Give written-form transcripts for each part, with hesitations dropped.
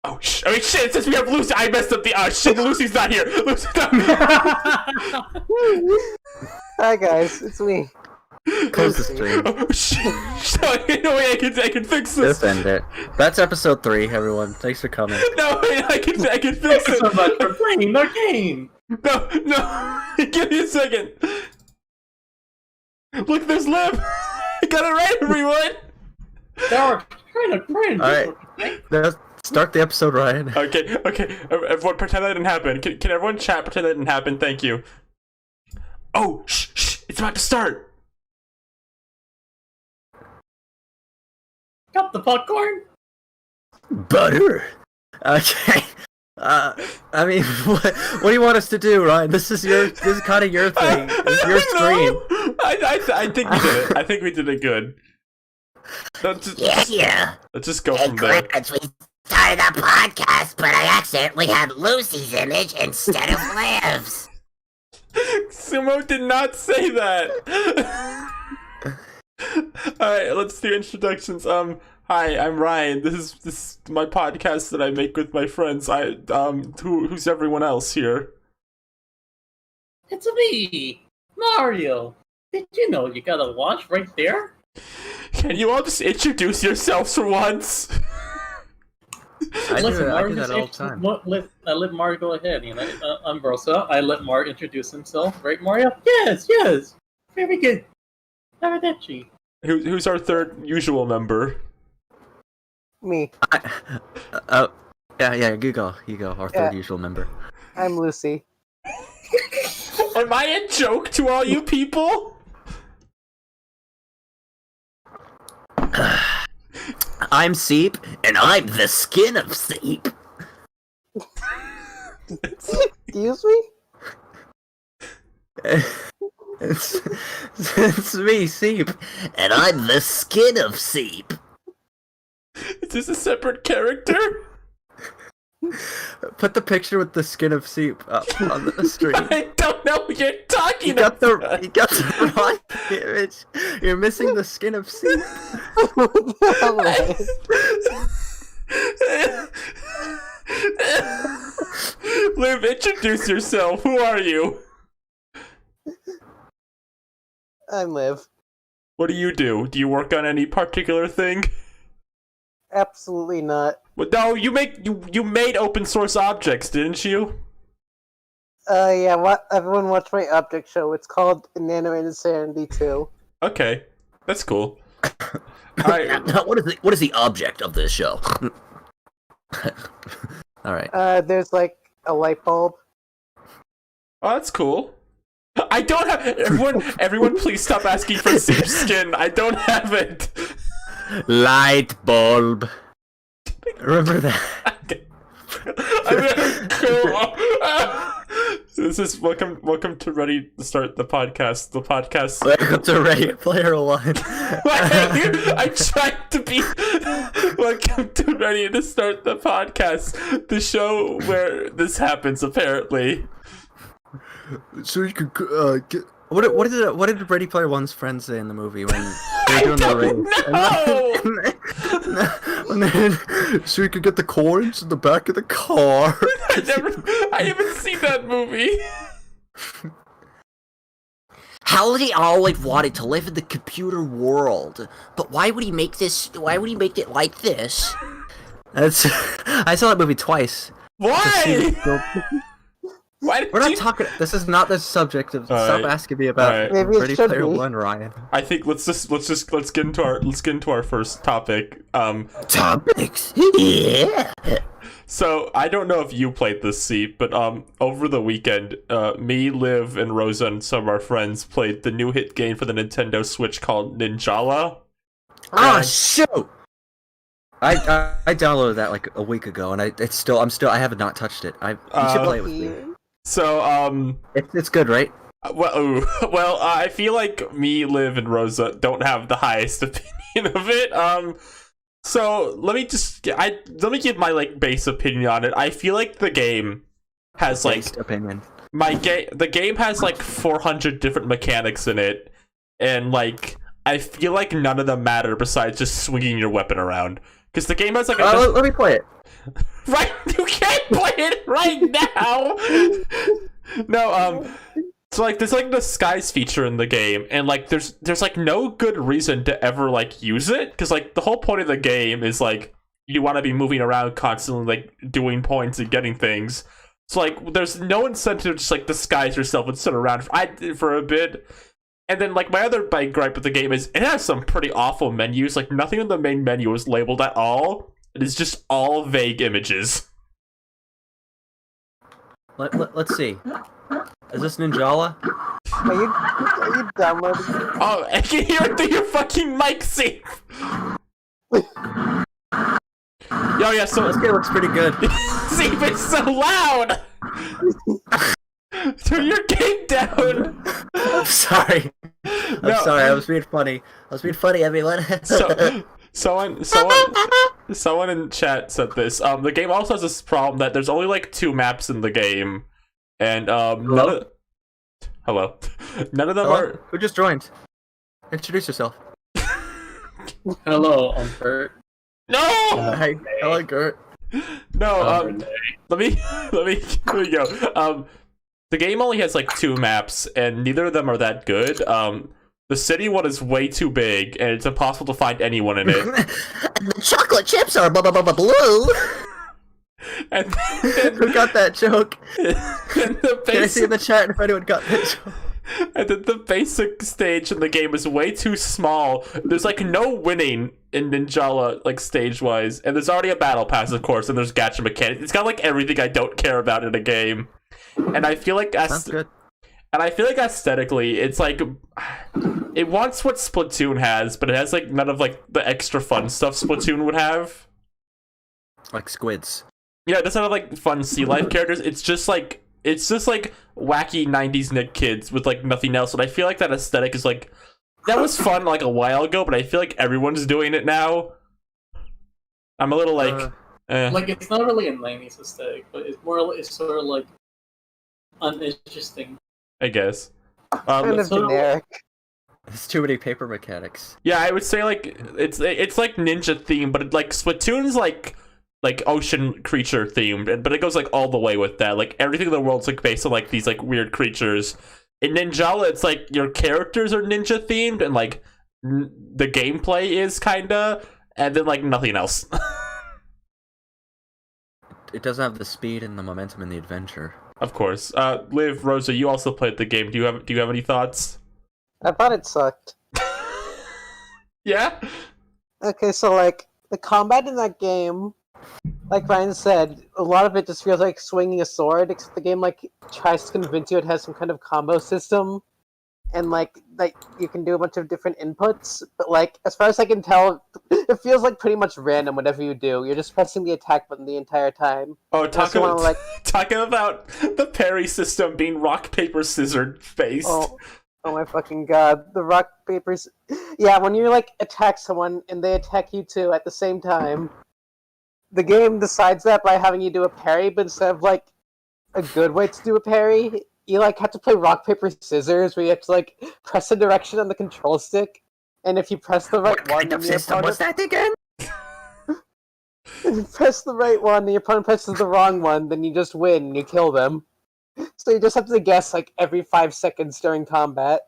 Oh, shit, since we have Lucy, I messed up the, shit, Lucy's not here. Lucy's not here. Hi guys, it's me. Close the stream. Oh, shit. No way, I can fix this. Just end it. That's episode 3, everyone. Thanks for coming. No way, I can fix Thanks it. so much for playing the game. No. Give me a second. Look, there's Liv. I got it right, everyone. Alright, let's start the episode, Ryan. Okay. Everyone, pretend that didn't happen. Can everyone chat? Pretend that didn't happen. Thank you. Oh, shh! It's about to start. Got the popcorn? Butter. Okay. I mean, what do you want us to do, Ryan? This is kind of your thing. It's your stream. I think we did it. I think we did it good. Let's just go from there. We started a podcast, but I accidentally had Lucy's image instead of Liv's. Sumo did not say that. Alright, let's do introductions. Hi, I'm Ryan. This is my podcast that I make with my friends. Who's everyone else here? It's me, Mario. Did you know you got a watch right there? Can you all just introduce yourselves for once? I do that all just the time. let Mario go ahead. You know, I'm Rosa. I let Mario introduce himself, right, Mario? Yes. Very good. Arrivederci. Who's our third usual member? Me. Yeah, you go, our third usual member. I'm Lucy. Am I a joke to all you people? I'm Seep, and I'm the skin of Seep. Excuse me? It's me, Seep, and I'm the skin of Seep. Is this a separate character? Put the picture with the skin of Seep up on the stream. I don't know what you're talking You got about. the wrong image. You're missing the skin of Seep. What the hell, Ryan? Liv, introduce yourself. Who are you? I'm Liv. What do you do? Do you work on any particular thing? Absolutely not. Well, no, you made open source objects, didn't you? Yeah, everyone watch my object show. It's called Inanimate Insanity 2. Okay, that's cool. Alright. Now, what is the object of this show? Alright. There's like a light bulb. Oh, that's cool. I don't have everyone please stop asking for Seep skin. I don't have it. Light bulb. Remember that? I'm gonna go. This is welcome to Ready to Start the podcast. The podcast. Welcome to Ready Player One. I tried to be. Welcome to Ready to Start the podcast, the show where this happens. Apparently. So you could get. What did Ready Player One's friends say in the movie when they were doing the race? So you could get the coins in the back of the car. I haven't seen that movie. Howdy always wanted to live in the computer world, but why would he make this? Why would he make it like this? I saw that movie twice. Why? We're not talking. This is not the subject of. Stop asking me about Maybe Ready Player One, Ryan. I think let's get into our first topic. Topics? Yeah. So I don't know if you played this, Seep, but over the weekend, me, Liv, and Rosa and some of our friends played the new hit game for the Nintendo Switch called Ninjala. Oh shoot! I downloaded that like a week ago, and I have not touched it. You should play it with me. So It's good, right? Well, I feel like me, Liv, and Rosa don't have the highest opinion of it. So let me give my like base opinion on it. I feel like the game has like Based opinion. The game has like 400 different mechanics in it, and like I feel like none of them matter besides just swinging your weapon around. Because the game has like let me play it. Right, you can't play it right now. No, so like there's like the skies feature in the game, and like there's like no good reason to ever like use it, because like the whole point of the game is like you want to be moving around constantly, like doing points and getting things. So like there's no incentive to just like disguise yourself and sit around. I did for a bit. And then, like, my other big gripe with the game is it has some pretty awful menus. Like, nothing in the main menu is labeled at all. It is just all vague images. Let's see. Is this Ninjala? Are you downloading? Oh, I can hear it through your fucking mic, see? Yo, yeah, so... This game looks pretty good. See, it's so loud! Turn your game down! I'm sorry. I'm sorry, I was being funny. Everyone. Someone in chat said this. The game also has this problem that there's only like 2 maps in the game, and Hello? None of them Hello? are. Who just joined? Introduce yourself. Hello, I'm Bert. No. Hi. Hello, Gert. No. Renee. Let me go. The game only has like 2 maps, and neither of them are that good. The city one is way too big, and it's impossible to find anyone in it. The chocolate chips are blue. And Who got that joke? then the Can I see in basic, the chat if anyone got that joke? and then the basic stage in the game is way too small. There's like no winning in Ninjala, like stage-wise, and there's already a battle pass, of course, and there's gacha mechanics. It's got like everything I don't care about in a game. And I feel like Sounds good. aesthetically, it's like it wants what Splatoon has, but it has like none of like the extra fun stuff Splatoon would have. Like squids. Yeah, it doesn't have like fun sea life characters. It's just like wacky 90s Nick kids with like nothing else. And I feel like that aesthetic is like that was fun like a while ago, but I feel like everyone's doing it now. I'm a little like Like, it's not really a 90s aesthetic, but it's sort of like uninteresting. I guess. Kind of so- generic. There's too many paper mechanics. Yeah, I would say like it's like ninja themed, but it, like Splatoon's like ocean creature themed, but it goes like all the way with that. Like everything in the world's like based on like these like weird creatures. In Ninjala, it's like your characters are ninja themed, and like the gameplay is kinda, and then like nothing else. It doesn't have the speed and the momentum and the adventure. Of course. Liv, Rosa, you also played the game. Do you have any thoughts? I thought it sucked. Yeah. Okay, so like the combat in that game, like Ryan said, a lot of it just feels like swinging a sword, except the game like tries to convince you it has some kind of combo system, and like you can do a bunch of different inputs. But like as far as I can tell, it feels like pretty much random whatever you do. You're just pressing the attack button the entire time. Oh, Unless you wanna, like, talking about the parry system being rock paper scissors based. Oh my fucking god, the rock papers. Yeah, when you like attack someone and they attack you too at the same time, the game decides that by having you do a parry, but instead of like a good way to do a parry, you like have to play rock paper scissors, where you have to like press a direction on the control stick, and if you press the right What one, kind of then your system was opponent that again? if you press the right one, and your opponent presses the wrong one, then you just win and you kill them. So you just have to guess like every 5 seconds during combat.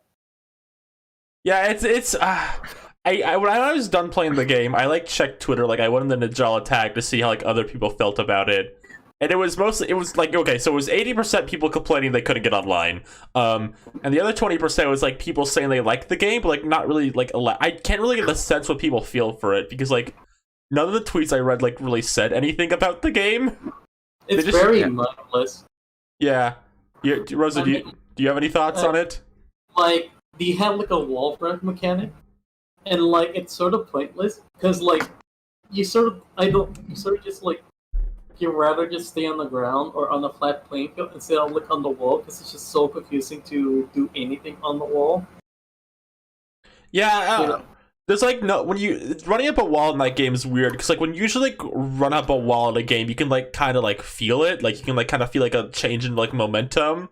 Yeah, it's I when I was done playing the game, I like checked Twitter, like I went in the Ninjala tag to see how like other people felt about it. And it was like, okay, so it was 80% people complaining they couldn't get online. And the other 20% was like people saying they liked the game, but like not really like I can't really get the sense what people feel for it, because like none of the tweets I read like really said anything about the game. It's just- very yeah. mindless. Yeah. Rosa, do you have any thoughts on it? Like, they have like a wall break mechanic, and like it's sort of pointless because like you sort of just like you'd rather just stay on the ground or on a flat playing field instead of like on the wall, because it's just so confusing to do anything on the wall. Yeah, You know? there's like no, when you running up a wall in that game is weird, because like when you usually like run up a wall in a game, you can like kind of like feel it, like you can like kind of feel like a change in like momentum.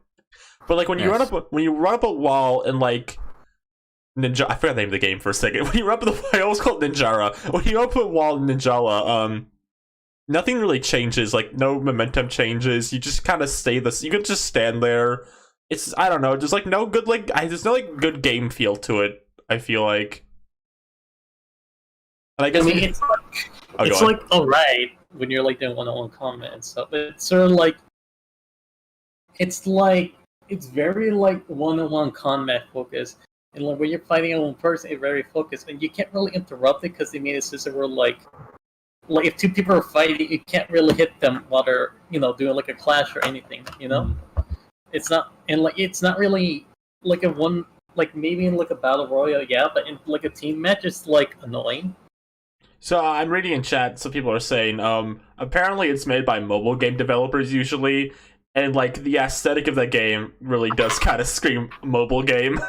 But like when you Yes. run up a wall in like Ninja, I forgot the name of the game for a second. When you run up the wall, I almost called it Ninjara. When you run up a wall in Ninjala, nothing really changes. Like no momentum changes. You just kind of stay this. You can just stand there. It's I don't know. There's like no good there's no like good game feel to it. I feel like. And I guess it's like, oh, it's go on. like alright when you're like doing one-on-one combat and stuff. But it's sort of like it's very like one-on-one combat focused. And like when you're fighting a one person, it's very focused, and you can't really interrupt it because they made a system where like if two people are fighting, you can't really hit them while they're doing like a clash or anything. It's not it's not really like a one like maybe in like a battle royale, yeah, but in like a team match, it's like annoying. So I'm reading in chat. Some people are saying apparently it's made by mobile game developers usually, and like the aesthetic of the game really does kind of scream mobile game.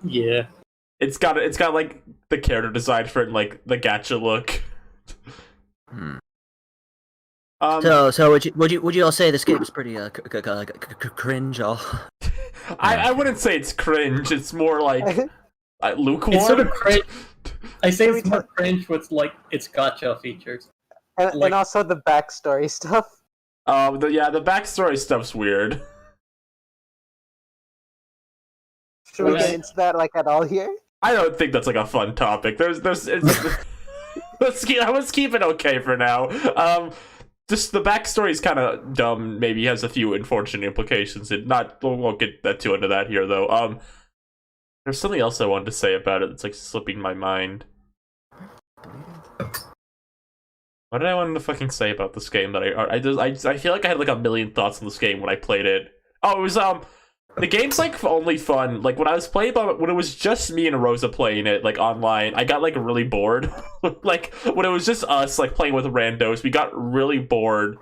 Yeah. It's got like the character design for it, and, like the gacha look. So would you all say this game is pretty cringe? All I wouldn't say it's cringe. It's more like lukewarm. It's sort of cringe. I say it's more cringe with like its gacha features, and also the backstory stuff. The backstory stuff's weird. Should we get into that like at all here? I don't think that's like a fun topic. Let's keep it okay for now. Just the backstory is kind of dumb. Maybe has a few unfortunate implications. We won't get that too into that here though. There's something else I wanted to say about it that's like slipping my mind. What did I want to fucking say about this game that I feel like I had like a million thoughts on this game when I played it. Oh, it was the game's like only fun. Like when I was playing, when it was just me and Rosa playing it like online, I got like really bored. Like when it was just us like playing with randos, we got really bored.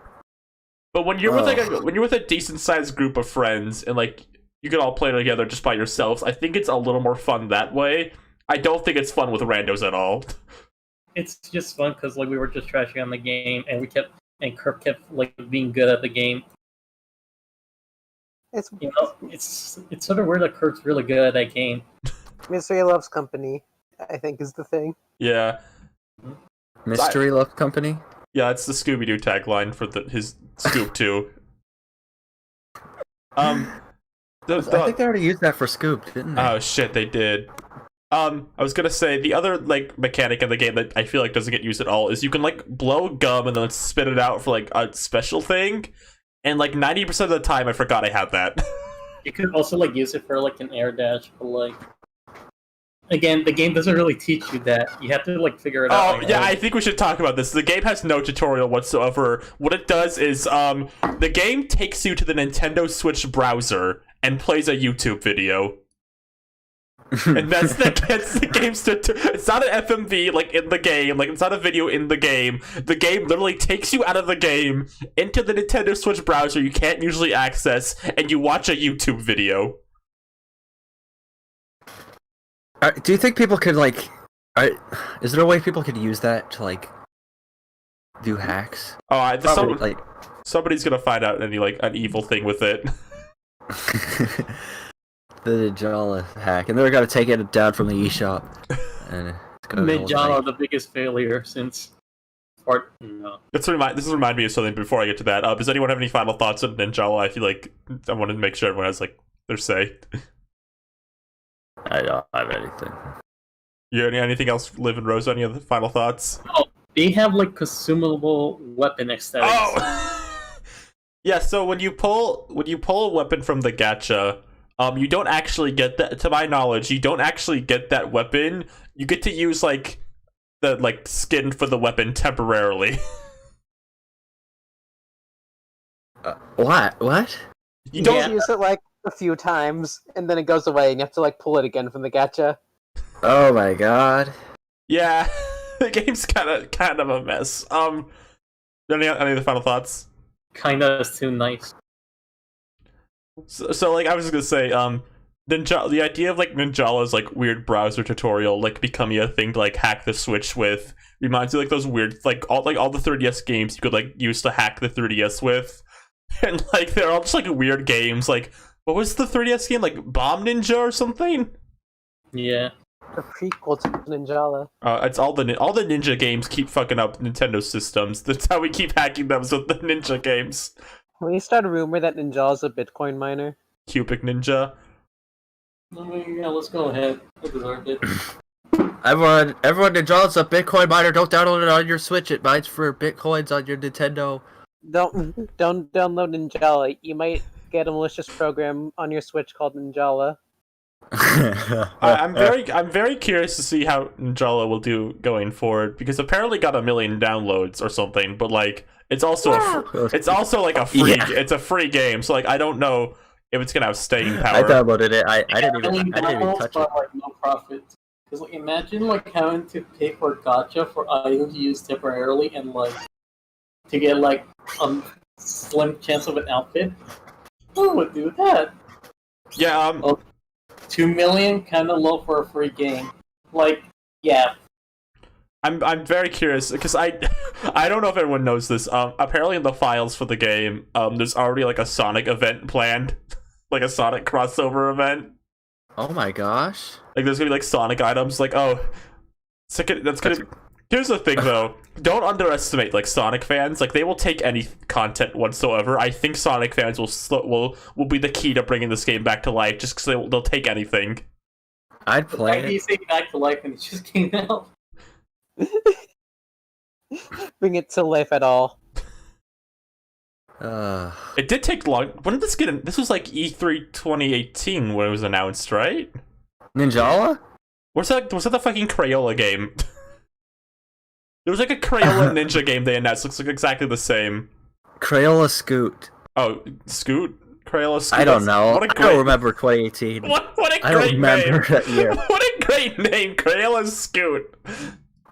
But when you're with a decent sized group of friends and like you can all play together just by yourselves, I think it's a little more fun that way. I don't think it's fun with randos at all. It's just fun because like we were just trashing on the game, and Kirk kept like being good at the game. It's it's sort of weird that Kirk's really good at that game. Mystery Loves Company, I think, is the thing. Yeah. Mystery Love Company? Yeah, it's the Scooby-Doo tagline for his Scoop 2. I think they already used that for Scoop, didn't they? Oh shit, they did. I was gonna say the other like mechanic in the game that I feel like doesn't get used at all is you can like blow gum and then spit it out for like a special thing, and like 90% of the time I forgot I had that. You could also like use it for like an air dash, but like again, the game doesn't really teach you that. You have to like figure it out. Oh yeah, I think we should talk about this. The game has no tutorial whatsoever. What it does is the game takes you to the Nintendo Switch browser and plays a YouTube video. And that's the game's it's not an FMV like in the game, like it's not a video in the game. The game literally takes you out of the game into the Nintendo Switch browser you can't usually access, and you watch a YouTube video. Do you think people could like is there a way people could use that to like do hacks? Oh, like somebody's gonna find out an evil thing with it. The Ninjala hack, and they're gonna take it down from the eShop. And Ninjala, the biggest failure since part. No. This remind me of something before I get to that. Does anyone have any final thoughts on Ninjala? I feel like I wanted to make sure everyone has like their say. I don't have anything. You anything else, Liv and Rosa? Any other final thoughts? Oh, they have like consumable weapon aesthetics. Oh, yeah. So when you pull a weapon from the gacha, you don't actually get that. To my knowledge, you don't actually get that weapon. You get to use like the skin for the weapon temporarily. What? What? You don't just use it like a few times, and then it goes away, and you have to like pull it again from the gacha. Oh my god. Yeah, the game's kind of a mess. Any other final thoughts? Kinda is too nice. So like I was gonna say, the idea of like Ninjala's like weird browser tutorial like becoming a thing to like hack the Switch with reminds me like those weird like all the 3DS games you could like use to hack the 3DS with, and like they're all just like weird games. Like what was the 3DS game, like Bomb Ninja or something? Yeah. The prequel to Ninjala. It's all the ninja games keep fucking up Nintendo systems. That's how we keep hacking them with the ninja games. Can we start a rumor that Ninjala's a Bitcoin miner? Cubic Ninja. I mean, yeah, let's go ahead. I deserved it. Everyone, Ninjala's a Bitcoin miner. Don't download it on your Switch. It mines for Bitcoins on your Nintendo. Don't download Ninjala. You might get a malicious program on your Switch called Ninjala. I'm very curious to see how Ninjala will do going forward, because apparently got 1 million downloads or something, but like it's also it's also like a free it's a free game, so like I don't know if it's gonna have staying power. I downloaded it. I didn't even touch it. Like, no profit. Because like, imagine like having to pay for gacha for items you use temporarily and like to get like a slim chance of an outfit. Who would do that? Yeah. 2 million, kind of low for a free game. Like, yeah. I'm very curious because I don't know if everyone knows this. Apparently in the files for the game, there's already like a Sonic event planned, like a Sonic crossover event. Oh my gosh! Like there's gonna be like Sonic items. Like that's gonna. Here's the thing though, don't underestimate like Sonic fans. Like they will take any content whatsoever. I think Sonic fans will be the key to bringing this game back to life, just because they'll take anything. I'd play He's saying back to life and it just came out. Bring it to life at all. It did take long. When did this get in? This was like E3 2018 when it was announced, right? Ninjala? Was that the fucking Crayola game? There was like a Crayola Ninja game they announced. Looks like exactly the same. Crayola Scoot. Oh, Scoot? Crayola Scoot? I don't know. What a I don't remember 2018. What a great I don't remember name. that year. What a great name, Crayola Scoot.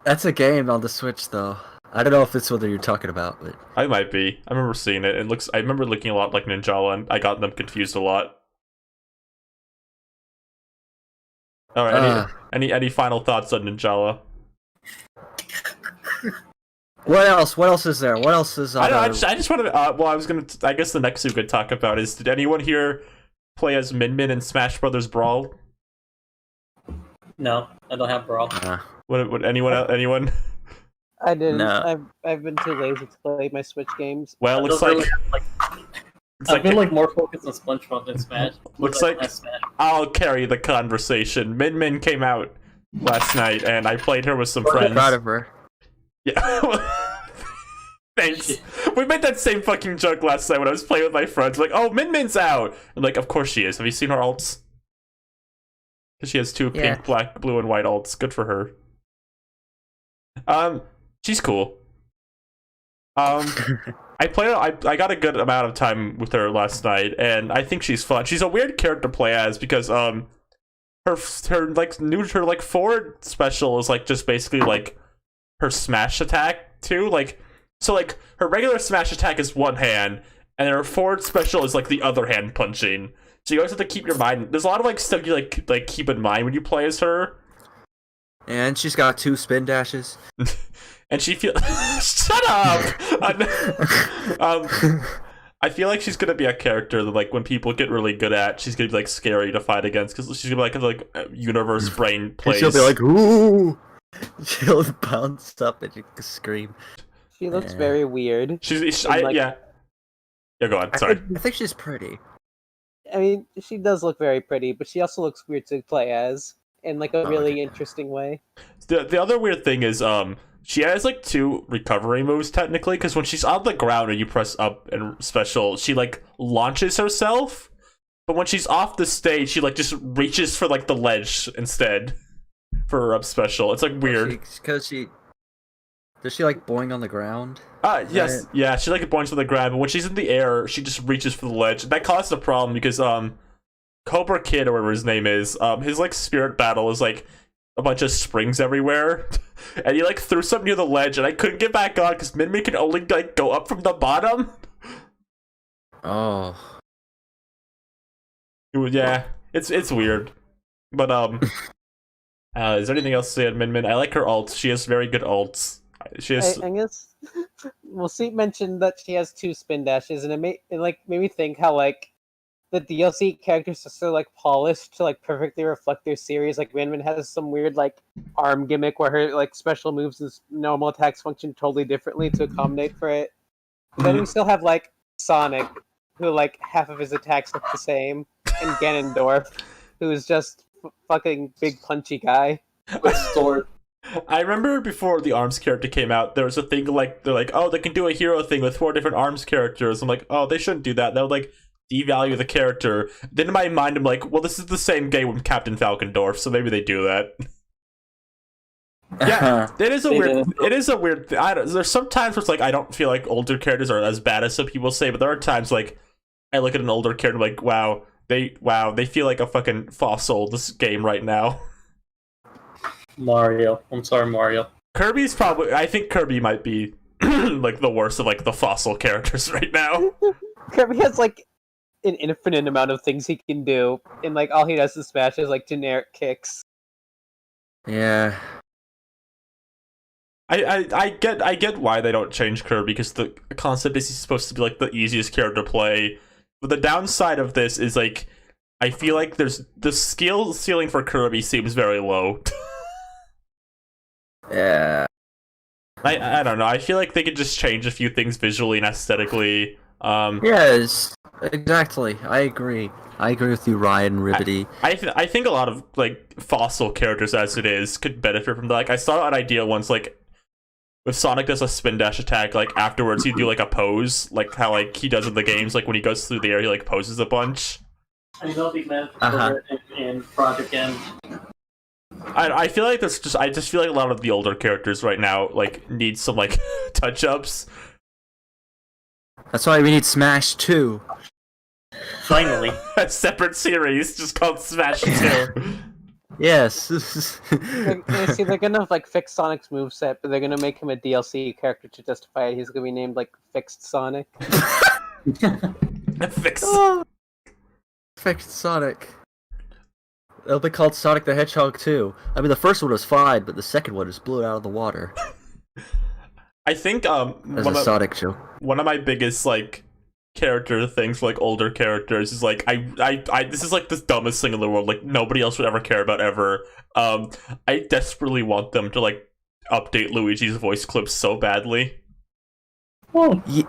That's a game on the Switch, though. I don't know if it's what you're talking about, but I might be. I remember seeing it. I remember looking a lot like Ninjala, and I got them confused a lot. All right. Any final thoughts on Ninjala? what else? What else is there? What else is on? I just wanted. Well, I was gonna. I guess the next thing we could talk about is: did anyone here play as Min Min in Smash Brothers Brawl? No, I don't have Brawl. Would anyone? I didn't. No. I've been too lazy to play my Switch games. Well, I looks don't like. really- It's I've like been like more focused on SpongeBob than Smash. Looks But I like- Smash. I'll carry the conversation. Min Min came out last night, and I played her with some I'm friends. proud of her. Yeah. Thanks. We made that same fucking joke last night when I was playing with my friends. Like, oh, Min Min's out. I'm like, of course she is. Have you seen her alts? Because she has two Yeah. pink, black, blue, and white alts. Good for her. She's cool. I got a good amount of time with her last night, and I think she's fun. She's a weird character to play as because her forward special is like just basically like her smash attack too. Like so like her regular smash attack is one hand, and her forward special is like the other hand punching. So you always have to keep your mind. There's a lot of like stuff you like keep in mind when you play as her. And she's got 2 spin dashes. And she feels shut up. I feel like she's gonna be a character that like when people get really good at, she's gonna be like scary to fight against because she's gonna be like universe brain plays. She'll be like, ooh. She'll bounce up and you can scream. She looks Yeah. very weird. Yeah. Go on. Sorry. I think she's pretty. I mean, she does look very pretty, but she also looks weird to play as in like a really okay. interesting way. The other weird thing is she has like 2 recovery moves technically because when she's on the ground and you press up and special, she like launches herself. But when she's off the stage, she like just reaches for like the ledge instead for her up special. It's like weird. Because she does she like boing on the ground? Yes, Right. yeah, she like boings to the ground, but when she's in the air, she just reaches for the ledge. That causes a problem because Cobra Kid or whatever his name is, his like spirit battle is like a bunch of springs everywhere, and he like threw something near the ledge, and I couldn't get back on because Min Min can only like go up from the bottom. Oh. Yeah, it's weird, but is there anything else to say on Min Min? I like her alts. She has very good alts. She has. I guess well, Seat mentioned that she has 2 spin dashes, and it made me think how like the DLC characters are so like polished to like perfectly reflect their series. Like Min Min has some weird like arm gimmick where her like special moves and normal attacks function totally differently to accommodate for it. Then we still have like Sonic, who like half of his attacks look the same, and Ganondorf, who is just fucking big punchy guy. With sword. I remember before the ARMS character came out, there was a thing like they're like, oh, they can do a hero thing with 4 different ARMS characters. I'm like, oh, they shouldn't do that. That would like devalue the character. Then in my mind, I'm like, well, this is the same game with Captain Falcondorf, so maybe they do that. Yeah, it is a weird. It is a weird. There's some times where it's like I don't feel like older characters are as bad as some people say, but there are times like I look at an older character like, wow, they feel like a fucking fossil this game right now. Mario. I'm sorry, Mario. Kirby's probably. I think Kirby might be like the worst of like the fossil characters right now. Kirby has like an infinite amount of things he can do, and like all he does in Smash is like generic kicks. Yeah. I get why they don't change Kirby, because the concept is he's supposed to be like the easiest character to play. But the downside of this is like I feel like there's the skill ceiling for Kirby seems very low. Yeah. I don't know. I feel like they could just change a few things visually and aesthetically. Yes, exactly. I agree with you, Ryan Ribbity. I think a lot of like fossil characters as it is could benefit from that. Like I saw an idea once, like if Sonic does a spin dash attack, like afterwards he'd do like a pose, like how like he does in the games. Like when he goes through the air, he like poses a bunch. I know they meant for it in Project M. I feel like I just feel like a lot of the older characters right now like need some like touch ups. That's why we need Smash 2. Finally. A separate series just called Smash 2. Yes. They're gonna like fix Sonic's moveset, but they're gonna make him a DLC character to justify it. He's gonna be named like Fixed Sonic. Fix. Fixed Sonic. It'll be called Sonic the Hedgehog 2. I mean, the first one was fine, but the second one just blew it out of the water. I think As a Sonic joke. one of my biggest like character things for like older characters is like I this is like the dumbest thing in the world, like nobody else would ever care about ever. I desperately want them to like update Luigi's voice clips so badly.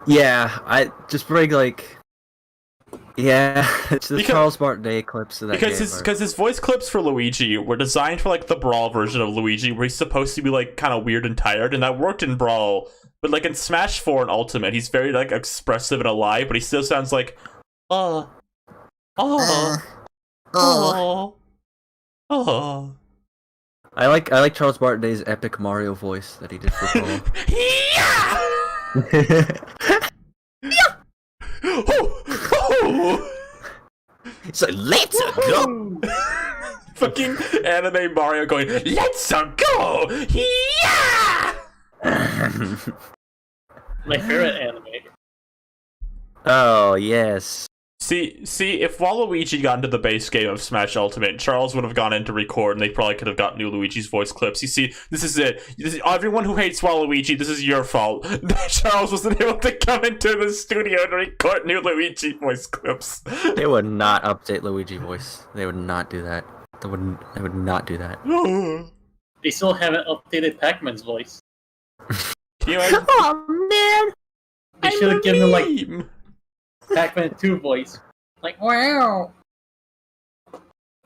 Yeah, I just bring like it's the Because- Charles Martinet clips of that Because game. his voice clips for Luigi were designed for like the Brawl version of Luigi, where he's supposed to be like kind of weird and tired, and that worked in Brawl. But like in Smash 4 and Ultimate, he's very like expressive and alive, but he still sounds like, oh. I like Charles Martinet's epic Mario voice that he did for Brawl. So let's go. Fucking anime Mario going, let's go! Yeah! My favorite animator. Oh yes. See, if Waluigi got into the base game of Smash Ultimate, Charles would have gone in to record, and they probably could have got new Luigi's voice clips. You see, this is it. Everyone who hates Waluigi, this is your fault. Charles wasn't able to come into the studio to record new Luigi voice clips. They would not update Luigi voice. They would not do that. They would not do that. They still haven't updated Pac-Man's voice. Can you imagine? Oh man. They should have given him like Meme. Pac-Man 2 voice. Like, wow!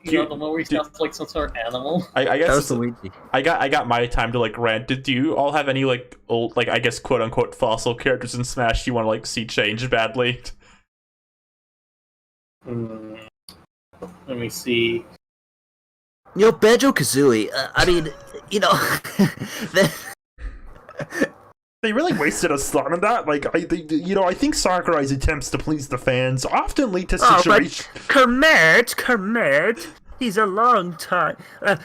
You know, the one where he sounds like some sort of animal. I That guess was Luigi. I got my time to like rant. Do you all have any like old, like I guess quote unquote fossil characters in Smash you want to like see change badly? Let me see. You know, Banjo-Kazooie, I mean, you know, They really wasted a slot on that. Like, I think Sakurai's attempts to please the fans often lead to situations. Kermit, he's a long time. I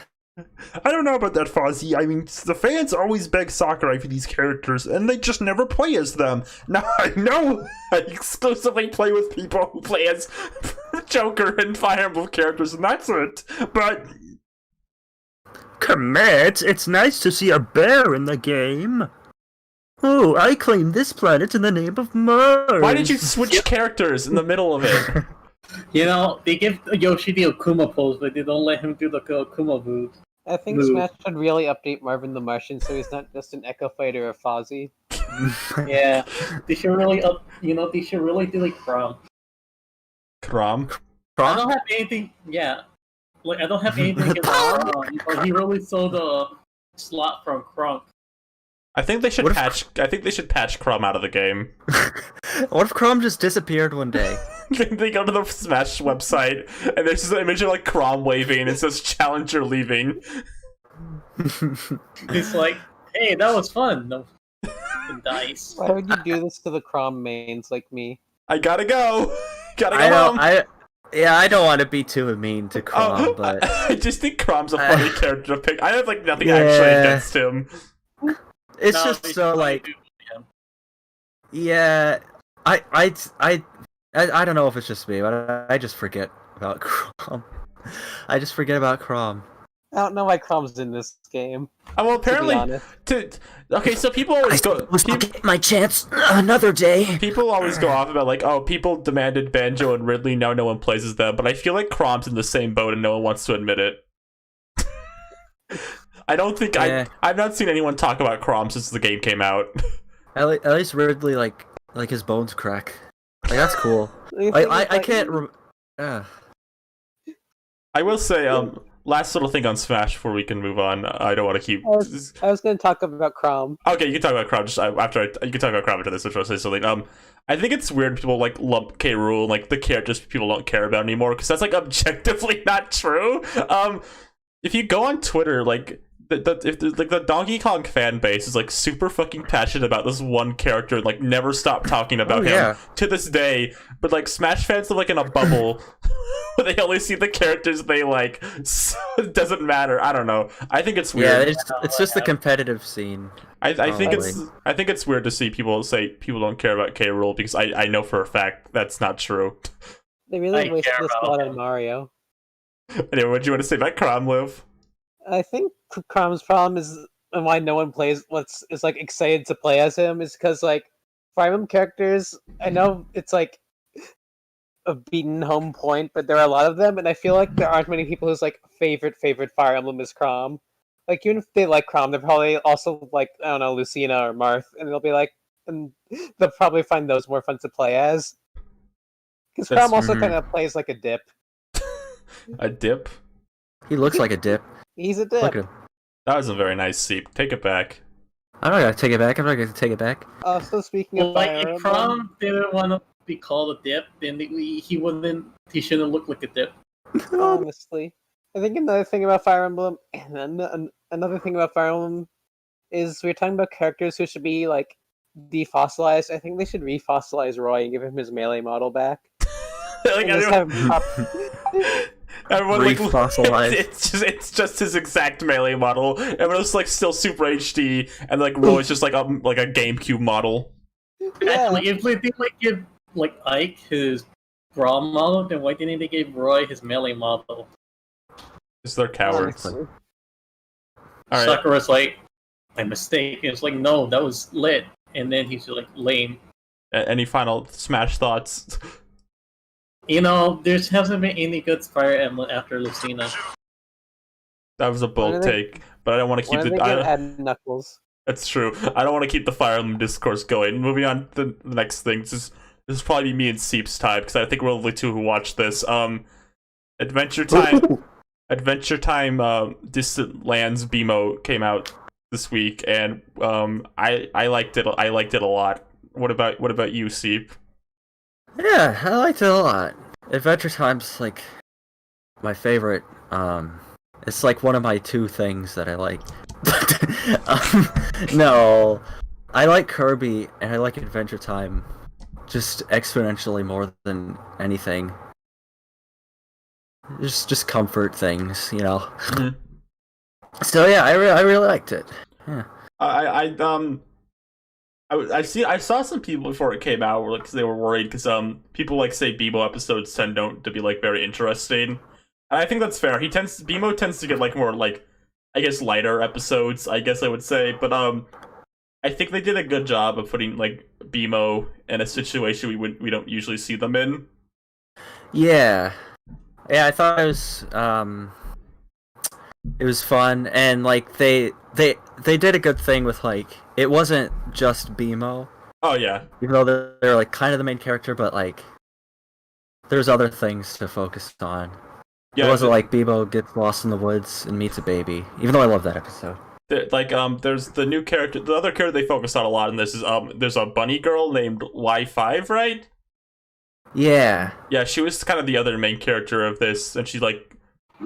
don't know about that, Fozzie. I mean, the fans always beg Sakurai for these characters, and they just never play as them. Now, I know I exclusively play with people who play as Joker and Fire Emblem characters, and that's it. But Kermit, it's nice to see a bear in the game. Oh, I claim this planet in the name of Mars. Why did you switch characters in the middle of it? You know, they give Yoshi the Akuma pose, but they don't let him do the Akuma move. I think Move. Smash should really update Marvin the Martian so he's not just an Echo Fighter or Fozzie. Yeah, they should really they should really do like Crom. Crom. I don't have anything. Yeah, like I don't have anything against Crom, but he really sold the slot from Crom. I think they should What if- patch. I think they should patch Crom out of the game. What if Crom just disappeared one day? They go to the Smash website and there's this image of like Crom waving and it says "Challenger leaving." It's like, hey, that was fun. No, and dice. Why would you do this to the Crom mains like me? I gotta go. Gotta go I home. don't. I don't want to be too mean to Crom, but I just think Crom's a funny character to pick. I have like nothing Yeah. actually against him. it's No, just they so should like, do- yeah. yeah. I don't know if it's just me, but I just forget about Crom. I just forget about Crom. I don't know why Crom's in this game, Well, to be apparently, honest. okay. So people I always go. suppose I'll get my chance another day. People always go off about like, oh, people demanded Banjo and Ridley, now no one plays as them. But I feel like Crom's in the same boat and no one wants to admit it. I don't think Yeah. I've not seen anyone talk about Crom since the game came out. At least Ridley like his bones crack. Like that's cool. The I thing is, I can't. I will say, last little thing on Smash before we can move on. I don't want to keep. I was going to talk about Crom. Okay, you can talk about Crom just after you can talk about Crom after this. Which I'll say something. I think it's weird people like lump K. Rool like the characters people don't care about anymore because that's like objectively not true. If you go on Twitter, like the Donkey Kong fan base is like super fucking passionate about this one character, and, like never stop talking about him yeah. to this day. But like Smash fans are like in a bubble where they only see the characters they like. So it doesn't matter. I don't know. I think it's weird. Yeah, it's just the competitive scene. I think Probably. it's weird to see people say people don't care about K. Rool because I know for a fact that's not true. They really I wasted care the about spot him. on Mario. Anyway, what do you want to say about Crom, Liv? I think Crom's problem is, and why no one plays is like excited to play as him, is because like Fire Emblem characters, I know it's like a beaten home point, but there are a lot of them, and I feel like there aren't many people whose like favorite Fire Emblem is Crom. Like even if they like Crom, they're probably also like, I don't know, Lucina or Marth, and they'll be like, and they'll probably find those more fun to play as. Because That's- Crom also mhm. kind of plays like a dip. A dip? He looks like a dip. He's a dip. Look at him. That was a very nice seep. Take it back. I'm not gonna take it back. I'm not gonna take it back. Also, speaking of Like Fire if Emblem, Crom didn't want to be called a dip, then he shouldn't look like a dip. honestly, I think another thing about Fire Emblem, and another thing about Fire Emblem, is we're talking about characters who should be like defossilized. I think they should refossilize Roy and give him his melee model back. Like, And just have him pop- everyone like Refossilized. it's just his exact melee model. Everyone's like still super HD, and like Roy's just like a GameCube model. Yeah. Actually, if they did like give like Ike his Brawl model, then why didn't they give Roy his melee model? Because they're cowards. honestly. All right. Sakura's like, my mistake. And it's like, no, that was lit. And then he's like, lame. Any final Smash thoughts? You know, there hasn't been any good Fire Emblem after Lucina. That was a bold Why do they- take, but I don't want to Why keep don't they the. get add Knuckles? That's true. I don't want to keep the Fire Emblem discourse going. Moving on to the next thing. This is probably me and Seep's time because I think we're the only two who watched this. Adventure Time. Adventure Time. Distant Lands BMO came out this week, and I liked it. I liked it a lot. What about you, Seep? Yeah, I liked it a lot. Adventure Time's like my favorite. It's like one of my two things that I like. No, I like Kirby and I like Adventure Time just exponentially more than anything. Just comfort things, you know. Mhm. So yeah, I really liked it. Yeah. I saw some people before it came out were because they were worried because people like say BMO episodes tend to be like very interesting. And I think that's fair. BMO tends to get like more like I guess lighter episodes, I guess I would say. But I think they did a good job of putting like BMO in a situation we don't usually see them in. Yeah, I thought it was fun, and like they did a good thing with like it wasn't just BMO, Oh yeah, even though they're like kind of the main character, but like there's other things to focus on. yeah. It wasn't like BMO gets lost in the woods and meets a baby, even though I love that episode. There's the new character. The other character they focus on a lot in this is there's a bunny girl named Y5, right? Yeah. Yeah, she was kind of the other main character of this, and she's like,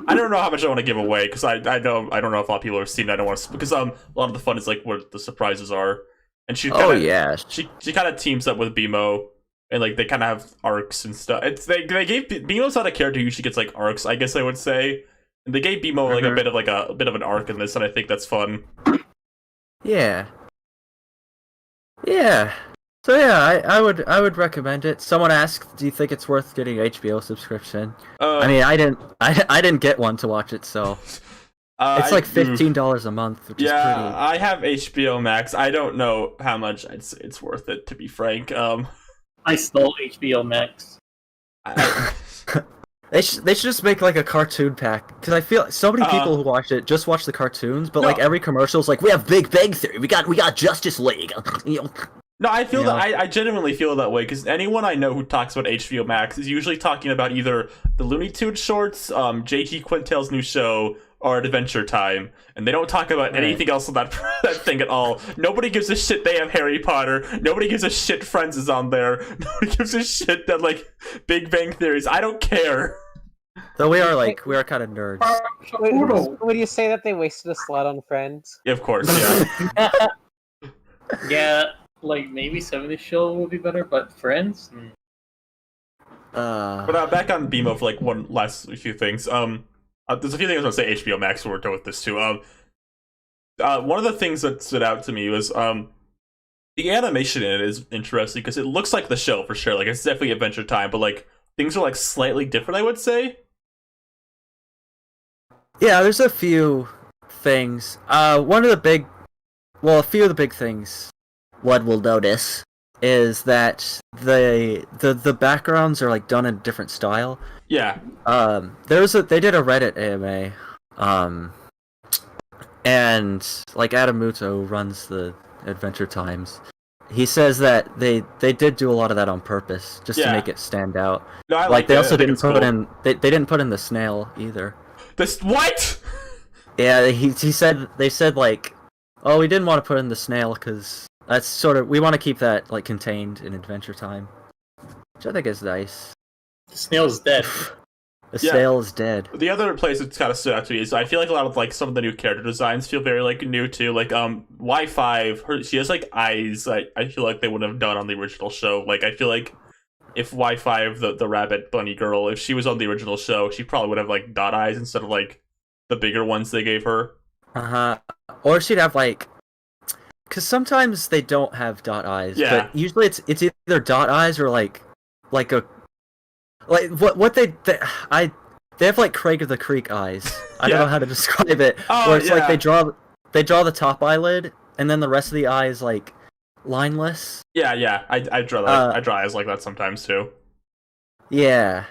I don't know how much I want to give away because I don't know if a lot of people have seen it. I don't want to because a lot of the fun is like where the surprises are, and she kinda, Oh yeah. she kind of teams up with BMO, and like they kind of have arcs and stuff. It's they gave BMO's not a character who usually gets like arcs, I guess I would say, and they gave BMO like a bit of an arc in this, and I think that's fun. Yeah. Yeah. So yeah, I would recommend it. Someone asked, "Do you think it's worth getting an HBO subscription?" I mean, I didn't get one to watch it, so it's like $15 a month, which is pretty. I have HBO Max. I don't know how much it's worth it, to be frank. I stole HBO Max. They should just make like a cartoon pack, because I feel so many people who watch it just watch the cartoons, but like every commercial is like, "We have Big Bang Theory, we got Justice League." You know? No, I feel that I genuinely feel that way because anyone I know who talks about HBO Max is usually talking about either the Looney Tunes shorts, JG Quintel's new show, or Adventure Time, and they don't talk about anything else on that thing at all. Nobody gives a shit they have Harry Potter. Nobody gives a shit Friends is on there. Nobody gives a shit that like Big Bang Theories. I don't care. Though we are kind of nerds. Would you say that they wasted a slot on Friends? Yeah, of course, yeah. Yeah, like maybe 70s Show would be better, but Friends? But back on BMO for like one last few things. There's a few things I was gonna say HBO Max will work out with this too. One of the things that stood out to me was the animation in it is interesting because it looks like the show for sure. Like it's definitely Adventure Time, but like things are like slightly different, I would say. Yeah, there's a few things. A few of the big things one will notice is that the backgrounds are like done in a different style. Yeah. They did a Reddit AMA, and like Adam Muto runs the Adventure Times. He says that they did do a lot of that on purpose just to make it stand out. No, I like they that. also didn't put cool. in they didn't put in the snail either. This what? Yeah, he said they said like, oh, we didn't want to put in the snail because that's sort of we want to keep that like contained in Adventure Time, which I think is nice. The snail's dead. The snail is dead. The other place that's kind of stood out to me is I feel like a lot of like some of the new character designs feel very like new too. Like Y5, she has like eyes I feel like they wouldn't have done on the original show. Like I feel like if Y5 the rabbit bunny girl, if she was on the original show, she probably would have like dot eyes instead of like the bigger ones they gave her. Or she'd have like, because sometimes they don't have dot eyes. Yeah. But usually it's either dot eyes or like a. Like what they have like Craig of the Creek eyes. I don't know how to describe it. Oh, where it's like they draw the top eyelid and then the rest of the eye is like lineless. Yeah. I draw that. I draw eyes like that sometimes too. Yeah.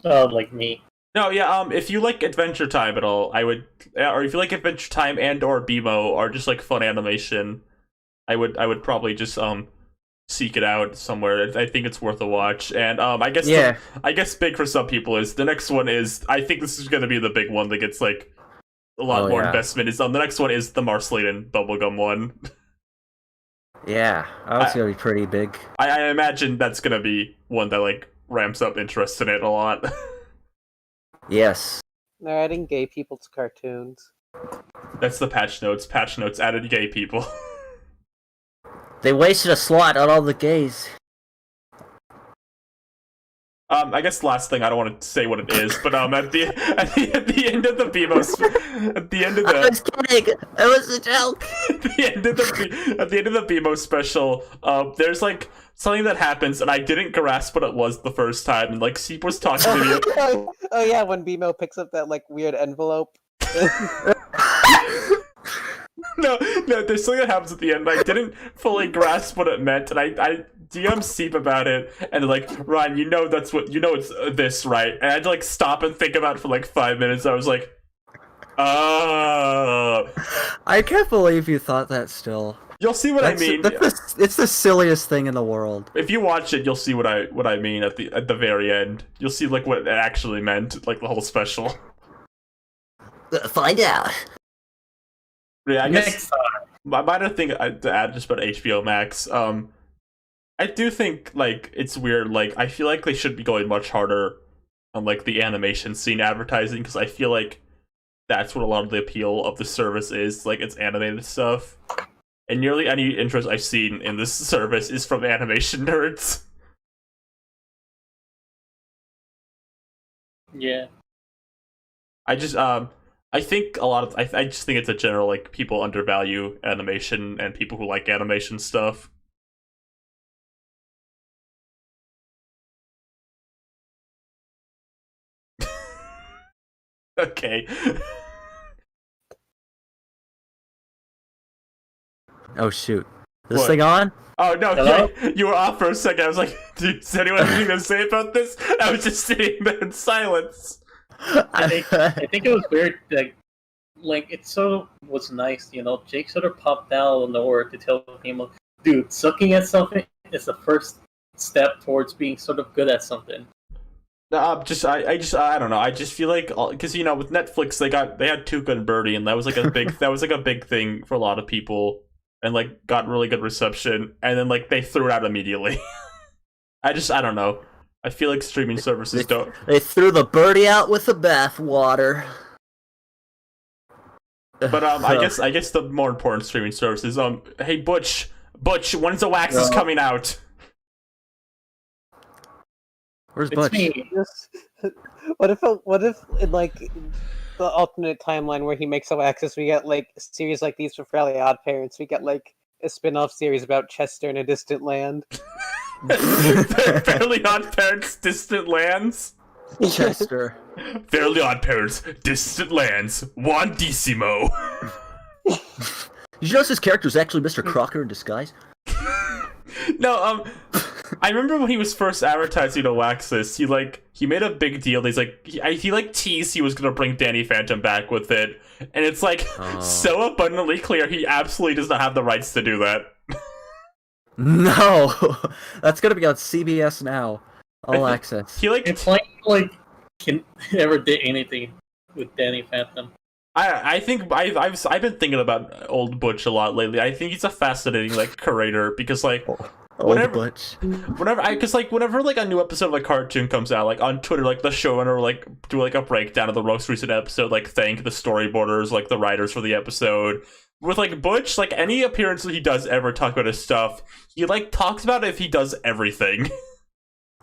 Oh, like me. No, yeah. If you like Adventure Time at all, I would, or if you like Adventure Time and or BMO or just like fun animation, I would probably just seek it out somewhere. I think it's worth a watch. And I guess I guess big for some people is the next one is I think this is going to be the big one that gets like a lot more investment. Is the next one is the Marceline Bubblegum one. Yeah, that's gonna be pretty big. I imagine that's gonna be one that like ramps up interest in it a lot. Yes. They're adding gay people to cartoons. That's the patch notes. Patch notes added gay people. They wasted a slot on all the gays. I guess the last thing, I don't want to say what it is, but at the end of the BMO at the end of the I was kidding. It was a joke. at the end of the BMO special, there's like something that happens, and I didn't grasp what it was the first time, and like Seep was talking to me. Oh yeah, when BMO picks up that like weird envelope. No, there's something that happens at the end. I didn't fully grasp what it meant, and I DM Seep about it, and like, Ryan, you know it's this, right? And I had to like stop and think about it for like 5 minutes. I was like, oh. I can't believe you thought that still. You'll see what I mean. It's the silliest thing in the world. If you watch it, you'll see what I mean at the very end. You'll see like what it actually meant, like the whole special. Find out. Yeah, I guess Next time. my minor thing to add just about HBO Max. I do think like it's weird. Like I feel like they should be going much harder on like the animation scene advertising, because I feel like that's what a lot of the appeal of the service is. Like it's animated stuff, and nearly any interest I've seen in this service is from animation nerds. Yeah. I just I think a lot of I just think it's a general like people undervalue animation and people who like animation stuff. Okay. Oh shoot. This What? thing on? Oh no, Hello? you were off for a second. I was like, is anyone have anything to say about this? I was just sitting there in silence. I think it was weird that, like, it sort of was nice, you know. Jake sort of popped out of nowhere to tell him, dude, sucking at something is the first step towards being sort of good at something. I don't know. I just feel like because you know with Netflix they had Tuca and Birdie, and that was like a big thing for a lot of people, and like got really good reception, and then like they threw it out immediately. I don't know. I feel like streaming services don't. They threw the birdie out with the bathwater. But I guess the more important streaming service is hey Butch, when's the Waxes coming out? Where's It's Butch? me. What if in like the alternate timeline where he makes up access, we get like series like these for Fairly Odd Parents. We get like a spin-off series about Chester in a distant land. Fairly Odd Parents, Distant Lands. Chester. Fairly Odd Parents, Distant Lands, Juan Decimo. Did you notice his character is actually Mr. Crocker in disguise? No, I remember when he was first advertising to Waxis, he made a big deal. He's like, he like teased he was gonna bring Danny Phantom back with it, and it's like so abundantly clear he absolutely does not have the rights to do that. No, that's gonna be on CBS now, all access. He like It's like can ever did anything with Danny Phantom. I think I've been thinking about old Butch a lot lately. I think he's a fascinating like curator because like Old Butch. whenever like a new episode of a cartoon comes out, like on Twitter, like the showrunner will like do like a breakdown of the most recent episode, like thank the storyboarders, like the writers for the episode. With like Butch, like any appearance that he does ever talk about his stuff, he like talks about it if he does everything.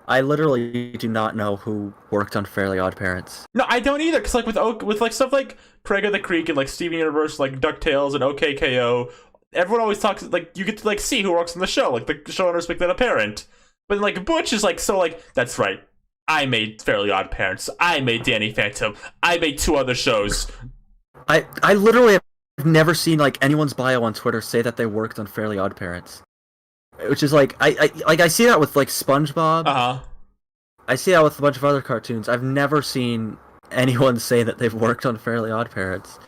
I literally do not know who worked on Fairly Odd Parents. No, I don't either. Cause like with like stuff like Craig of the Creek and like Steven Universe, like DuckTales and OKKO, everyone always talks like you get to like see who works on the show. Like the showrunners make that apparent. But like Butch is like so like that's right. I made Fairly Odd Parents. I made Danny Phantom. I made 2 other shows. I literally have never seen like anyone's bio on Twitter say that they worked on Fairly Odd Parents. Which is like I see that with like SpongeBob. Uh-huh. I see that with a bunch of other cartoons. I've never seen anyone say that they've worked on Fairly Odd Parents.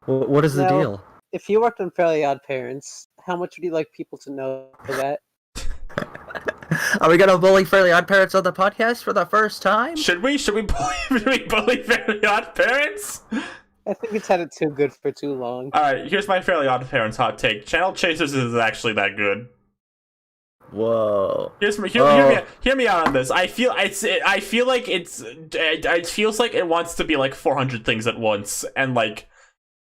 What is the Now, deal? If you worked on Fairly Odd Parents, how much would you like people to know for that? Are we gonna bully Fairly Odd Parents on the podcast for the first time? Should we bully Fairly Odd Parents? I think it's had it too good for too long. Alright, here's my Fairly Odd Parents hot take. Channel Chasers is actually that good. Whoa. Hear me out on this. I feel like it feels like it wants to be like 400 things at once, and like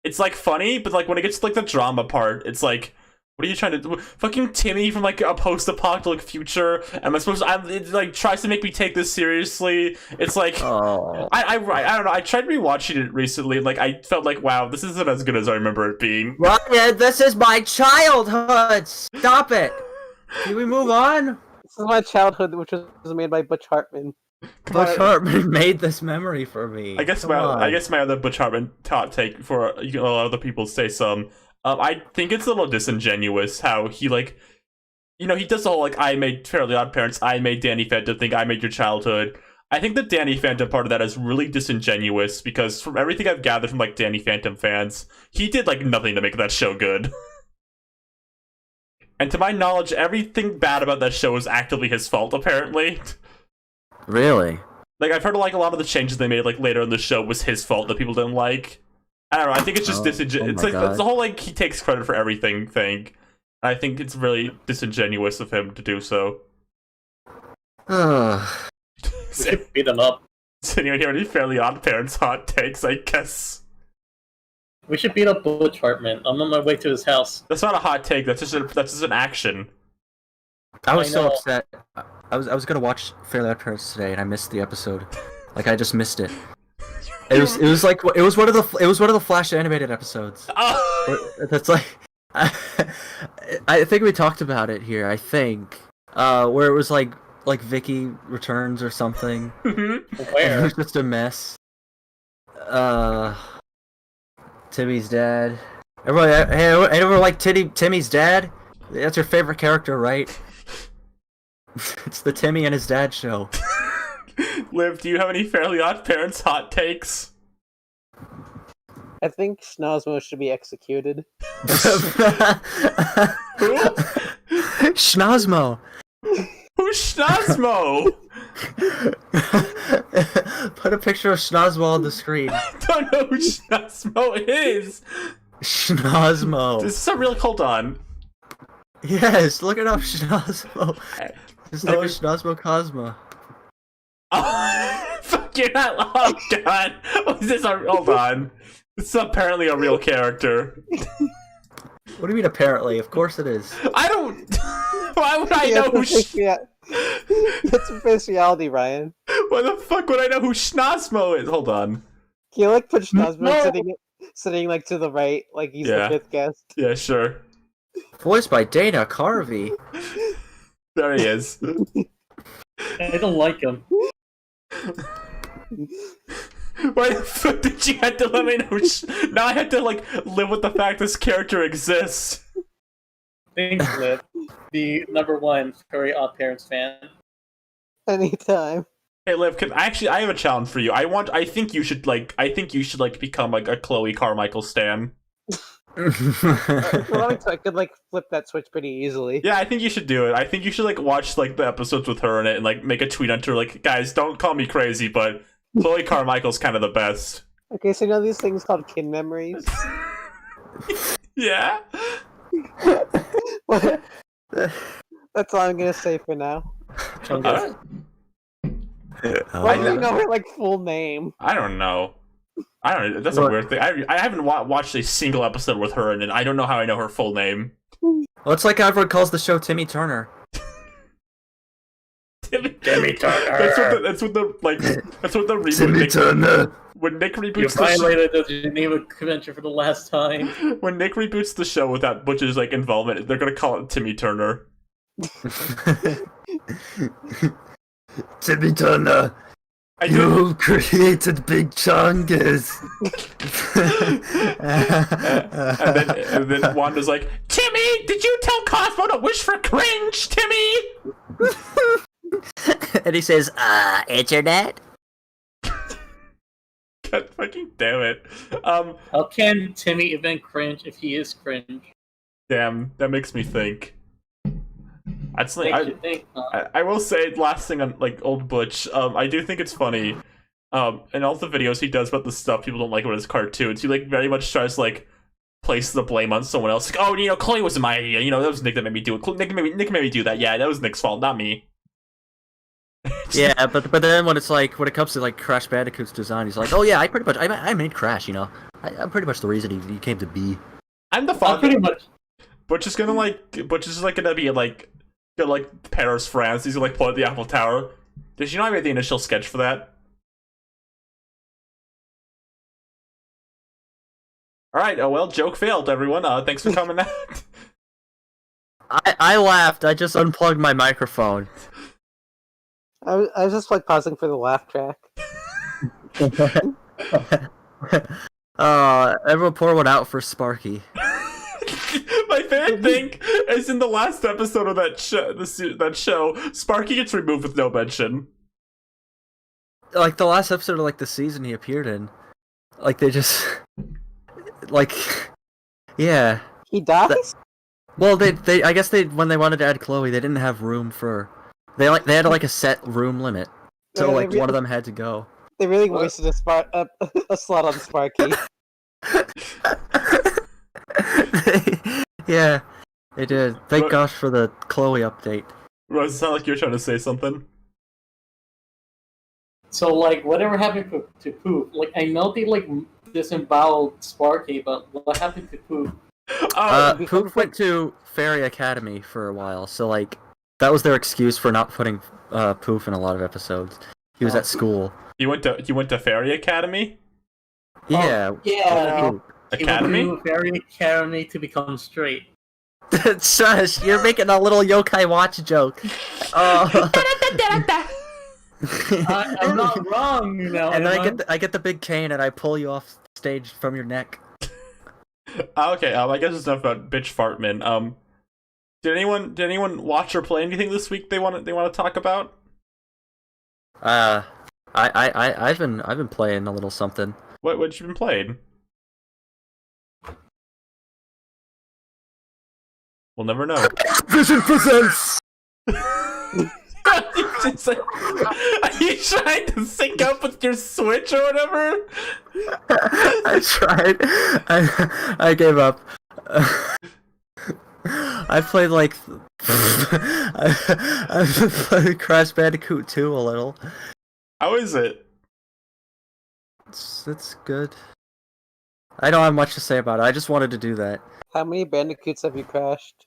it's like funny, but like when it gets to like the drama part, it's like, what are you trying to do? Fucking Timmy from like a post-apocalyptic future. It like tries to make me take this seriously. It's like Oh. I don't know. I tried rewatching it recently, and like I felt like, wow, this isn't as good as I remember it being. Ryan, this is my childhood! Stop it! Can we move on? This is my childhood, which was made by Butch Hartman. Butch Hartman made this memory for me. I guess Come on. my other Butch Hartman hot take for a lot of other people say some. I think it's a little disingenuous how he like he does the whole like I made Fairly Odd Parents, I made Danny Phantom think I made your childhood. I think the Danny Phantom part of that is really disingenuous because from everything I've gathered from like Danny Phantom fans, he did like nothing to make that show good. And to my knowledge, everything bad about that show was actively his fault, apparently. Really? Like, I've heard like a lot of the changes they made like later in the show was his fault that people didn't like. I don't know, I think it's just disingenuous. It's like it's the whole like he takes credit for everything thing. I think it's really disingenuous of him to do so. We should beat him up. Does anyone hear any Fairly Odd Parents hot takes, I guess? We should beat up Butch Hartman. I'm on my way to his house. That's not a hot take, that's just an action. I was I so know. upset. I was gonna watch Fairly Odd Parents today, and I missed the episode. Like I just missed it. It was one of the Flash animated episodes. Oh! That's like I think we talked about it here. I think where it was like Vicky returns or something. It Where? was just a mess. Timmy's dad. Everyone like Timmy's dad? That's your favorite character, right? It's the Timmy and his dad show. Liv, do you have any Fairly Odd Parents hot takes? I think Snozmo should be executed. Schnozmo. Who's Schnozmo? Put a picture of Schnozmo on the screen. I don't know who Schnozmo is. Schnozmo. This is a real. Hold on. Yes, look it up, Schnozmo. His name is Schnozmo Cosmo. Oh, fuck you! Oh god! Was this a? Hold on. This is apparently a real character. What do you mean? Apparently, of course it is. I don't. Why would I know who? That's a speciality, Ryan. Why the fuck would I know who Schnozmo is? Hold on. Can you like put Snozmo No. sitting like to the right, like he's Yeah. the fifth guest? Yeah, sure. Voiced by Dana Carvey. There he is. I don't like him. Why the fuck did you have to let me know? Now I have to like live with the fact this character exists. Thanks, Liv. The #1 Furry Odd Parents fan. Anytime. Hey Liv, I have a challenge for you. I think you should become like a Chloe Carmichael stan. If you want to, I could like flip that switch pretty easily. Yeah, I think you should do it. I think you should like watch like the episodes with her in it and like make a tweet on her like, guys, don't call me crazy, but Chloe Carmichail's kind of the best. Okay, so you know these things called kin memories? Yeah. What? That's all I'm gonna say for now. Alright. Why do you know her like full name? I don't know. That's a weird thing. I haven't watched a single episode with her in it. I don't know how I know her full name. Well, it's like everyone calls the show Timmy Turner. Timmy Turner. That's what the reboot. Turner. When Nick You reboots the show, violated the Geneva Convention for the last time. when Nick reboots the show without Butch's like involvement, they're gonna call it Timmy Turner. Timmy Turner. You created Big Chungus. and then Wanda's like, Timmy, did you tell Cosmo to wish for cringe, Timmy? And he says, Internet? God fucking damn it. How can Timmy even cringe if he is cringe? Damn, that makes me think. That's like, Makes you think, huh? I will say, last thing on like old Butch, I do think it's funny. In all the videos he does about the stuff people don't like about his cartoons, he like very much tries to like place the blame on someone else. Like, oh, Chloe wasn't my idea. That was Nick that made me do it. Nick made me do that. Yeah, that was Nick's fault, not me. yeah, but then when it comes to like Crash Bandicoot's design, he's like, oh yeah, I made Crash. I'm pretty much the reason he came to be. I'm the Not father. pretty much. Butch is gonna be like Paris, France. He's gonna like pull out the Eiffel Tower. Did you know I made the initial sketch for that? Alright, oh well, joke failed, everyone. Thanks for coming out. I laughed. I just unplugged my microphone. I was just like pausing for the laugh track. Everyone pour one out for Sparky. My favorite thing is in the last episode of that show, Sparky gets removed with no mention. Like the last episode of like the season he appeared in, like they just like yeah. He dies? Well, they I guess they when they wanted to add Chloe, they didn't have room for they had like a set room limit, so Yeah, like they one of them had to go. They really wasted a slot on Sparky. Yeah, they did. Thank But- gosh for the Chloe update. Rose, it sounded like you were trying to say something. So like whatever happened to Poop? Like I know they like disemboweled Sparky, but what happened to Poop? Poop went to Fairy Academy for a while, so like that was their excuse for not putting Poof in a lot of episodes. He was at school. You went to Fairy Academy? Yeah. Yeah, Poop. Academy? He went to Fairy Academy to become straight. Shush! You're making a little Yokai Watch joke. Oh. I'm not wrong, you know. And then am I get the big cane and I pull you off stage from your neck. Okay, I guess it's enough about bitch Fartman. Did anyone watch or play anything this week they want to talk about? I've been playing a little something. What you been playing? We'll never know. Vision presents. Are you trying to sync up with your Switch or whatever? I tried. I gave up. I played like I played Crash Bandicoot 2 a little. How is it? It's good. I don't have much to say about it. I just wanted to do that. How many bandicoots have you crashed?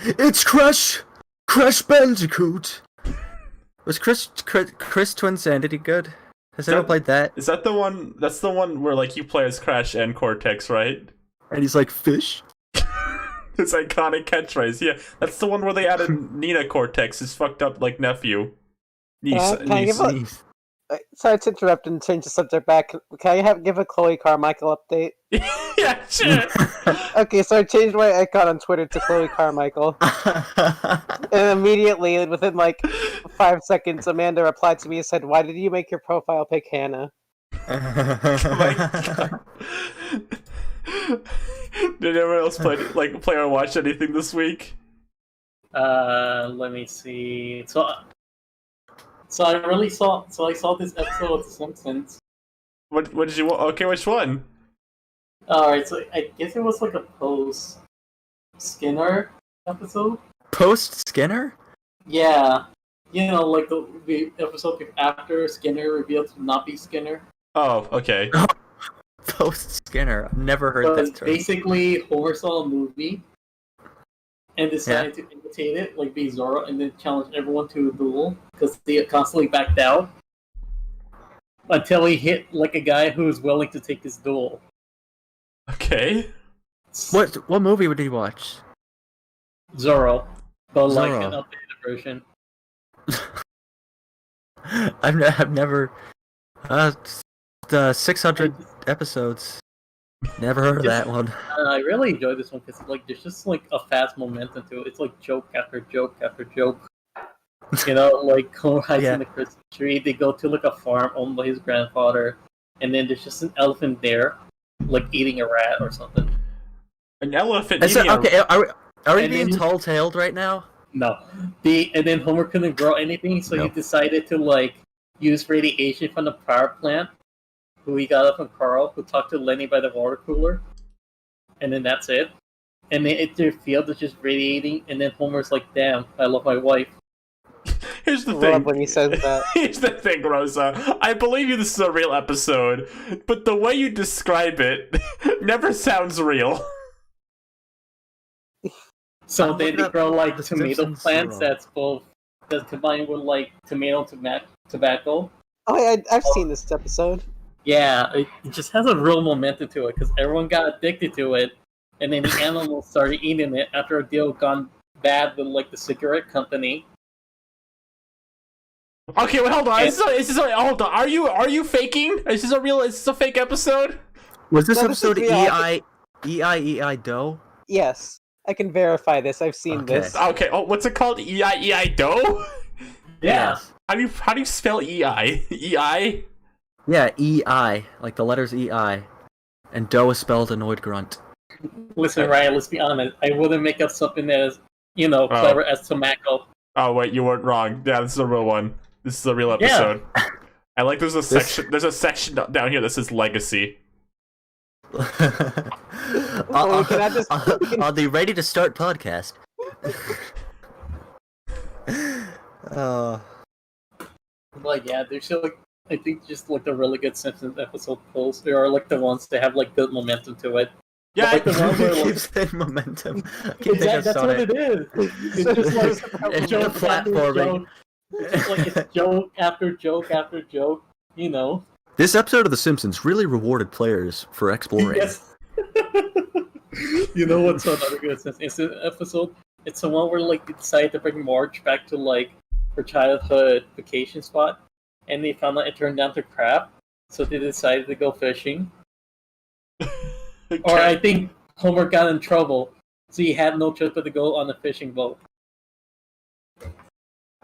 It's Crash Bandicoot. Was Chris Twinsanity good? Has anyone played that? Is that the one? That's the one where like you play as Crash and Cortex, right? And he's like fish. His iconic catchphrase. Yeah, that's the one where they added Nina Cortex, his fucked up like nephew. Niece. Can I give a- Sorry to interrupt and change the subject back. Can I give a Chloe Carmichael update? Yeah, sure. Okay, so I changed my icon on Twitter to Chloe Carmichael. And immediately, within like 5 seconds, Amanda replied to me and said, "Why did you make your profile pic Hannah?" Oh my God. Did anyone else play or watch anything this week? Let me see. So I really saw. So I saw this episode of The Simpsons. What did you? Okay, which one? Alright, so I guess it was like a post Skinner episode. Post Skinner? Yeah, you know, like the episode after Skinner revealed to not be Skinner. Oh, okay. Post Skinner. I've never heard So that term. basically, Homer saw a movie and decided to imitate it, like be Zorro, and then challenge everyone to a duel because they constantly backed out until he hit like a guy who was willing to take his duel. Okay. What movie would he watch? Zorro, but like Zorro. an updated version. I've never. The 600 episodes. Never heard of that one. I really enjoy this one because like there's just like a fast momentum to it. It's like joke after joke after joke. You know, like Homer hides in the Christmas tree. They go to like a farm owned by his grandfather, and then there's just an elephant there, like eating a rat or something. An elephant. Is it, eating a- okay, are we And being then- tall-tailed right now? No, and then Homer couldn't grow anything, so he Nope. decided to like use radiation from the power plant. Who he got up from Carl, who talked to Lenny by the water cooler, and then that's it. And then their field is just radiating, and then Homer's like, "Damn, I love my wife." Here's the Love thing. when he says that. Here's the thing, Rosa. I believe you. This is a real episode, but the way you describe it never sounds real. So I'm then looking they up grow like The tomato Simpsons plants Zero. that's combined with like tomato tobacco. Oh, I've seen this episode. Yeah, it just has a real momentum to it because everyone got addicted to it, and then the animals started eating it after a deal gone bad with like the cigarette company. Okay, wait, hold on. Is this hold on. Are you faking? Is this a fake episode? Was this No, this is episode real. E-I-E-I Do? Yes, I can verify this. I've seen Okay. this. Okay. Oh, what's it called? E-I-E-I Do? Yeah. How do you spell E-I? E-I? Yeah, E-I, like the letters E-I. And Do is spelled annoyed grunt. Listen, Ryan, let's be honest. I wouldn't make up something that is, clever as Tomako. Oh wait, you weren't wrong. Yeah, this is a real one. This is a real Yeah. episode. I like there's a section. There's a section down here that says legacy. Oh, can I just- On the Ready to Start podcast. Like, yeah, there's like, I think just like the really good Simpsons episode pulls. There are like the ones that have like good momentum to it. Yeah, Like the one where like, Keep saying momentum. Keep thinking that's what Sonic. it is. It's just like It's joke after platforming. joke. It's just like it's joke after joke after joke. You know. This episode of The Simpsons really rewarded players for exploring. Yes. You know what's another good Simpsons episode? It's the one where like they decided to bring Marge back to like her childhood vacation spot, and they found out it turned down to crap, so they decided to go fishing. Or I think Homer got in trouble, so he had no choice but to go on a fishing boat.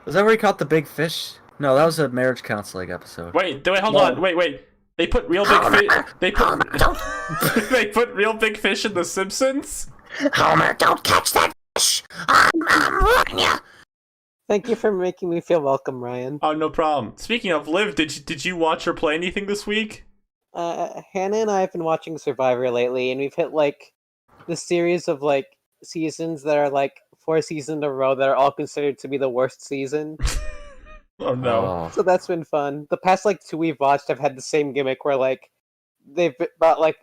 Was that where he caught the big fish? No, that was a marriage counseling episode. hold No. on. Wait. They put real big fish. They put they put real big fish in The Simpsons. Homer, don't catch that fish! I'm warning you! Thank you for making me feel welcome, Ryan. Oh, no problem. Speaking of, Liv, did you watch or play anything this week? Hannah and I have been watching Survivor lately, and we've hit like the series of like seasons that are like 4 seasons in a row that are all considered to be the worst season. Oh no. So that's been fun. The past like 2 we've watched have had the same gimmick where like they've brought like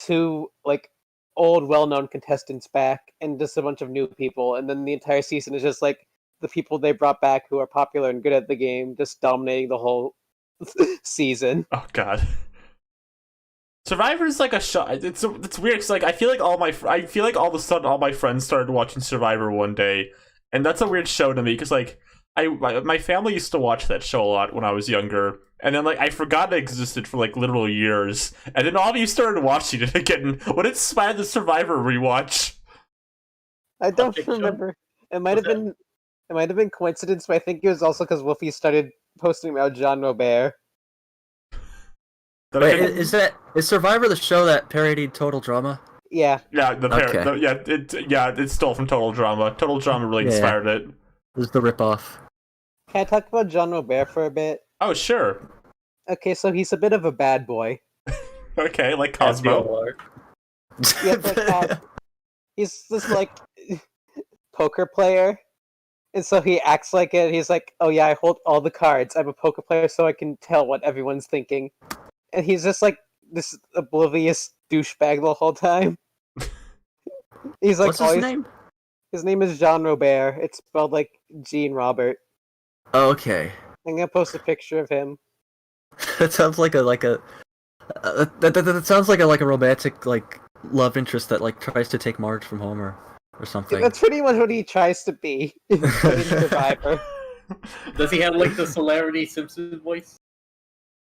2 like old well-known contestants back and just a bunch of new people, and then the entire season is just like the people they brought back who are popular and good at the game just dominating the whole season. Oh god. Survivor is like a show. It's weird because like I feel like all of a sudden all my friends started watching Survivor one day, and that's a weird show to me because like my family used to watch that show a lot when I was younger, and then like I forgot it existed for like literal years, and then all of you started watching it again. What inspired the Survivor rewatch? I don't Fiction? remember. It might have that- been coincidence, but I think it was also because Wolfie started posting about Jean Robert. That Wait, I- is Survivor the show that parodied Total Drama? Yeah. yeah, Okay. it stole from Total Drama. Total Drama really Yeah. inspired it. This is the ripoff. Can I talk about Jean Robert for a bit? Oh sure. Okay, so he's a bit of a bad boy. Okay, like As you Cosmo. are. Yeah, but, he's this like poker player, and so he acts like it. He's like, "Oh yeah, I hold all the cards. I'm a poker player, so I can tell what everyone's thinking." And he's just like this oblivious douchebag the whole time. He's like, What's his always- name? His name is Jean Robert. It's spelled like Jean Robert. Oh, okay. I'm gonna post a picture of him. That sounds like a that sounds like a romantic like love interest that like tries to take Marge from Homer or something. That's pretty much what he tries to be in Survivor. Does he have like the celebrity Simpsons voice?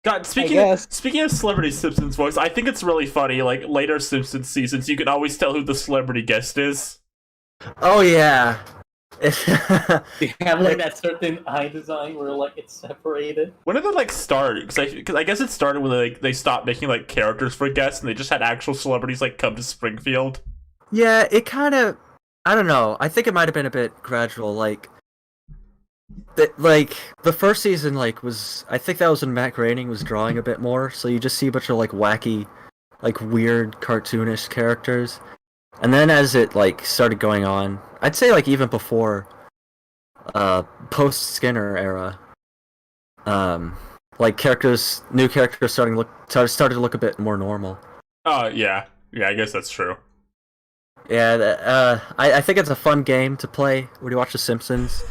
God, guess. speaking of celebrity Simpsons voice, I think it's really funny. Like later Simpsons seasons, you can always tell who the celebrity guest is. Oh yeah. They have like that certain eye design where like it's separated. When did it like start? Because I guess it started when they stopped making like characters for guests and they just had actual celebrities like come to Springfield. Yeah, it kind of. I don't know. I think it might have been a bit gradual. Like the first season, like was I think that was when Matt Groening was drawing a bit more. So you just see a bunch of like wacky, like weird cartoonish characters, and then as it like started going on, I'd say like even before, post Skinner era, like new characters started to look a bit more normal. Oh yeah, I guess that's true. Yeah, I think it's a fun game to play when you watch The Simpsons.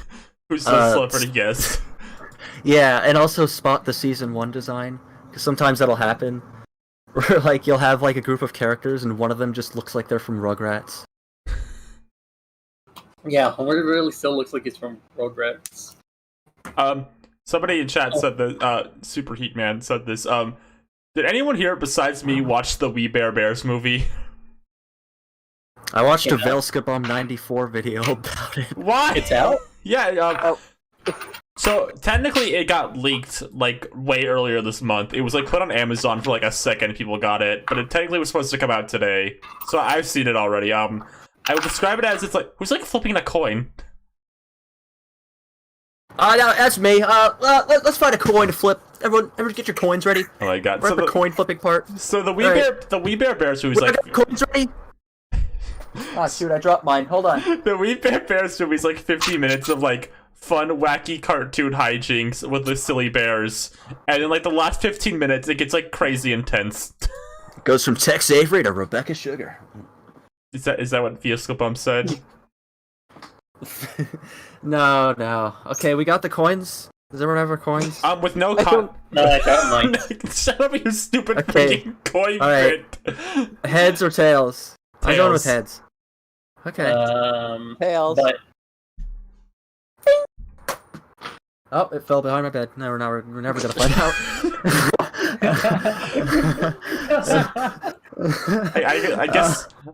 Who's the celebrity guest? Yeah, and also spot the season 1 design, because sometimes that'll happen. Where like you'll have like a group of characters and one of them just looks like they're from Rugrats. Yeah, Homer really still looks like he's from Rugrats. Somebody in chat said that Superheat Man said this. Did anyone here besides me watch the We Bare Bears movie? I watched a Yeah. Velskabom 94 video about it. Why? It's out? Yeah. So technically, it got leaked like way earlier this month. It was like put on Amazon for like a second. People got it, but it technically was supposed to come out today. So I've seen it already. I would describe it as it's like who's like flipping a coin. No, that's me. Let's find a coin to flip. Everyone get your coins ready. Oh my god! We're So at the the, coin flipping part. so the Alright. the Wee Bear Bears movie's We're like at coins ready. Oh shoot! I dropped mine. Hold on. the Wee Bear Bears movie's like 50 minutes of like fun, wacky cartoon hijinks with the silly bears, and in like the last 15 minutes, it gets like crazy intense. Goes from Tex Avery to Rebecca Sugar. Is that what Fiasco said? No. Okay, we got the coins. Does everyone have our coins? With no I don't- No, I got mine. Shut up, you stupid Okay. freaking coin Alright. bit. Heads or tails? I'm going with Tails. heads. Okay. Tails. But Oh, it fell behind my bed. No, we're never gonna find out.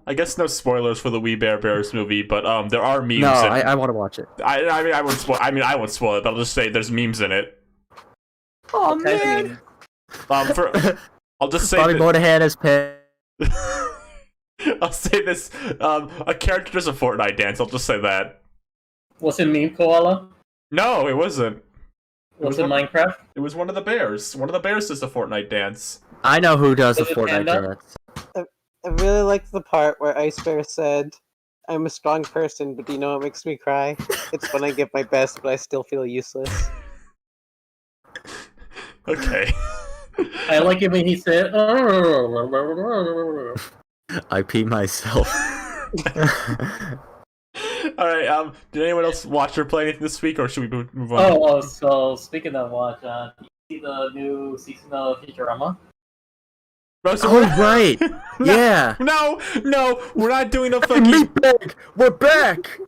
I guess no spoilers for the Wee Bear Bears movie, but there are memes. No, in, I want to watch it. I won't spoil. I mean, I won't spoil it, but I'll just say there's memes in it. Oh man. I'll just say Bobby that- Moynihan is pissed. I'll say this. A character does a Fortnite dance. I'll just say that. was it Meme Koala? No, it wasn't. Was it Minecraft? It was one of the bears. One of the bears does a Fortnite dance. I know who does the Was it Fortnite Panda? dance. I really liked the part where Ice Bear said, "I'm a strong person, but do you know what makes me cry? It's when I give my best, but I still feel useless." Okay. Uh, Uh, I like it when he said, I pee myself. All right. Did anyone else watch or play anything this week, or should we move on? Oh, so speaking of watch, you see the new season of Futurama? Rosa, Oh right, No, yeah. No, we're not doing a Hey, fucking. Meatbag, we're back.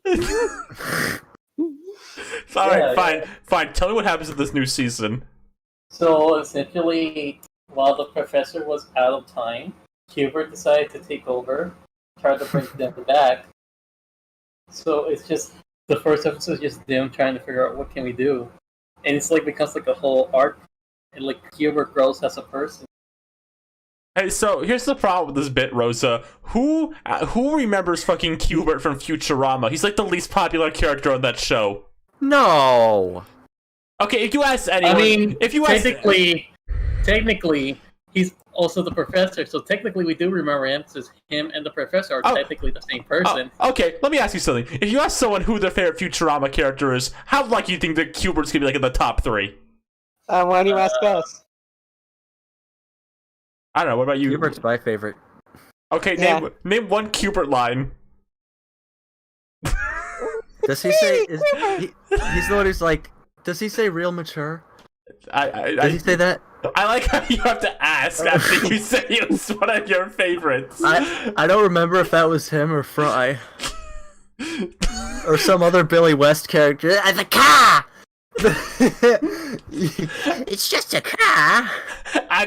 All right, Yeah, fine. Tell me what happens in this new season. So essentially, while the professor was out of time, Hubert decided to take over, try to bring them back. So it's just the first episode is just them trying to figure out what can we do, and it's like becomes like a whole arc, and like Hubert grows as a person. Hey, so here's the problem with this bit, Rosa. Who remembers fucking Qbert from Futurama? He's like the least popular character on that show. No. Okay, if you ask anyone, I mean, if you ask, technically, he's also the professor. So technically, we do remember him, since him and the professor are Oh. technically the same person. Okay, let me ask you something. If you ask someone who their favorite Futurama character is, how likely do you think that Qbert's gonna be like in the top 3? Why do you ask us? I don't know. What about you? Hubert's my favorite. Okay, Yeah. name one Qbert line. Does he say? He's the one who's like. Does he say real mature? Does he say that? I like how you have to ask after you say it was one of your favorites. I don't remember if that was him or Fry. Or some other Billy West character. The car! It's just a car.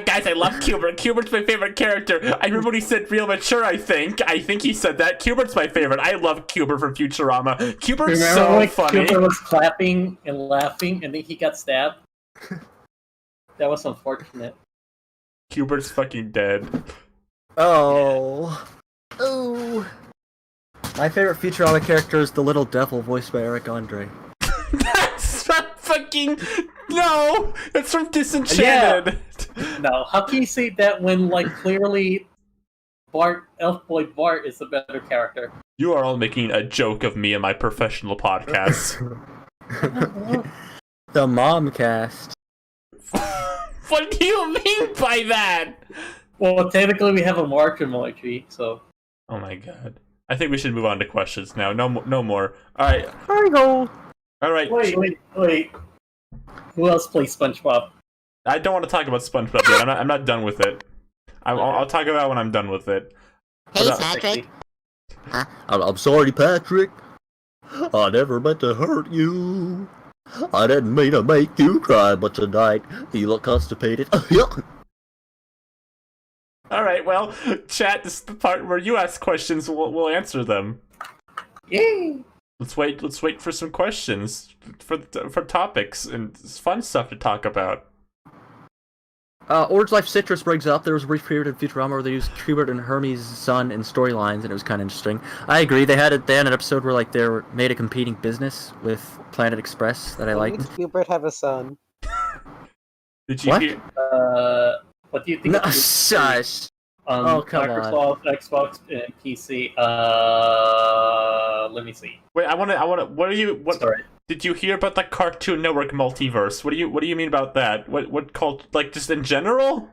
Guys, I love Qbert. Qbert's my favorite character. I remember when he said real mature, I think he said that. Qbert's my favorite. I love Qbert from Futurama. Qbert's Remember so when funny. Hubert was clapping and laughing, and then he got stabbed? That was unfortunate. Qbert's fucking dead. Oh. Ooh. My favorite Futurama character is the little devil voiced by Eric Andre. That's not fucking... No! It's from Disenchanted. No, how can you say that when, like, clearly Elf Boy Bart is the better character? You are all making a joke of me and my professional podcast. The Momcast. What do you mean by that? Well, technically we have a Mark emoji, so... Oh my god. I think we should move on to questions now. No more. Alright. Hi-ho. Alright. Wait. Who else plays SpongeBob? I don't want to talk about SpongeBob yet. I'm not done with it. I'll talk about it when I'm done with it. Hey, But, Patrick. I'm sorry, Patrick. I never meant to hurt you. I didn't mean to make you cry, but tonight you look constipated. All right, well, chat, this is the part where you ask questions. We'll answer them. Yay! Let's wait for some questions for topics and fun stuff to talk about. Orange Life Citrus brings up there was a brief period in Futurama where they used Hubert and Hermes' son in storylines, and it was kind of interesting. I agree. They had an episode where like they made a competing business with Planet Express that I When liked. did Hubert have a son? Did you What? hear? What do you think? No, of the- shush. on come on. Microsoft, Xbox, and PC. Let me see. Wait, I want to. What Sorry. did you hear about the Cartoon Network multiverse? What do you mean about that? What called, like, just in general?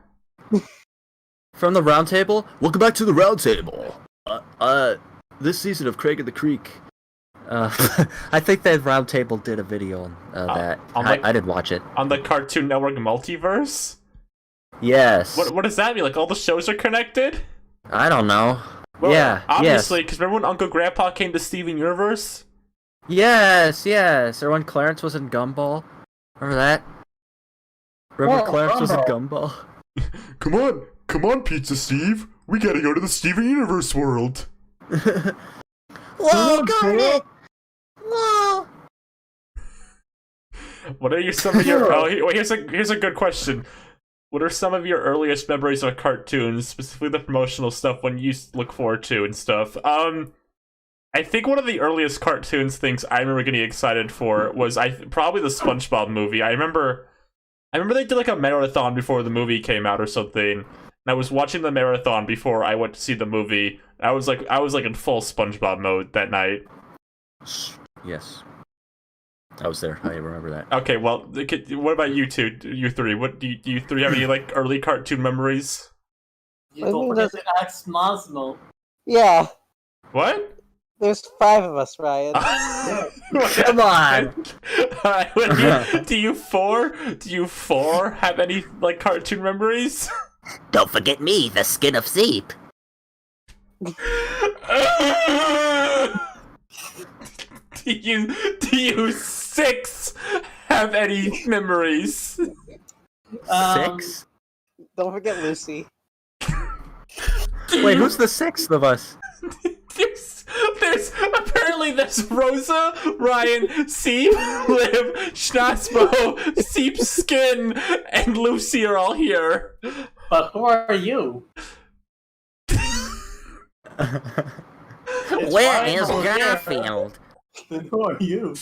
From the Roundtable. Welcome back to the Roundtable. This season of Craig of the Creek. I think that Roundtable did a video on that. I did watch it. On the Cartoon Network multiverse? Yes. What does that mean? Like, all the shows are connected? I don't know. Well, yeah. obviously, because remember when Uncle Grandpa came to Steven Universe? Yes. Or when Clarence was in Gumball. Remember that? Remember Oh, Clarence was in Gumball. Gumball? Come on, Pizza Steve. We gotta go to the Steven Universe world. Whoa, Garnet! Whoa! What are some of your? Here's a good question. What are some of your earliest memories of cartoons, specifically the promotional stuff, when you look forward to and stuff? I think one of the earliest cartoons things I remember getting excited for was probably the SpongeBob movie. I remember they did like a marathon before the movie came out or something. And I was watching the marathon before I went to see the movie. I was like in full SpongeBob mode that night. Yes. I was there. I remember that. Okay, well, what about you two? You three? What do you three have any like early cartoon memories? You I don't think forget to ask Masno. Yeah, What? there's 5 of us, Ryan. Come on! Alright, do you four have any like cartoon memories? Don't forget me, the skin of Seep. Do you 6 have any memories? 6? Don't forget Lucy. Wait, who's the 6th of us? There's Rosa, Ryan, Seep, Liv, Schnaspo, Seep Skin, and Lucy are all here. But who are you? It's Where fine, is I'm here. Garfield? Then who are you?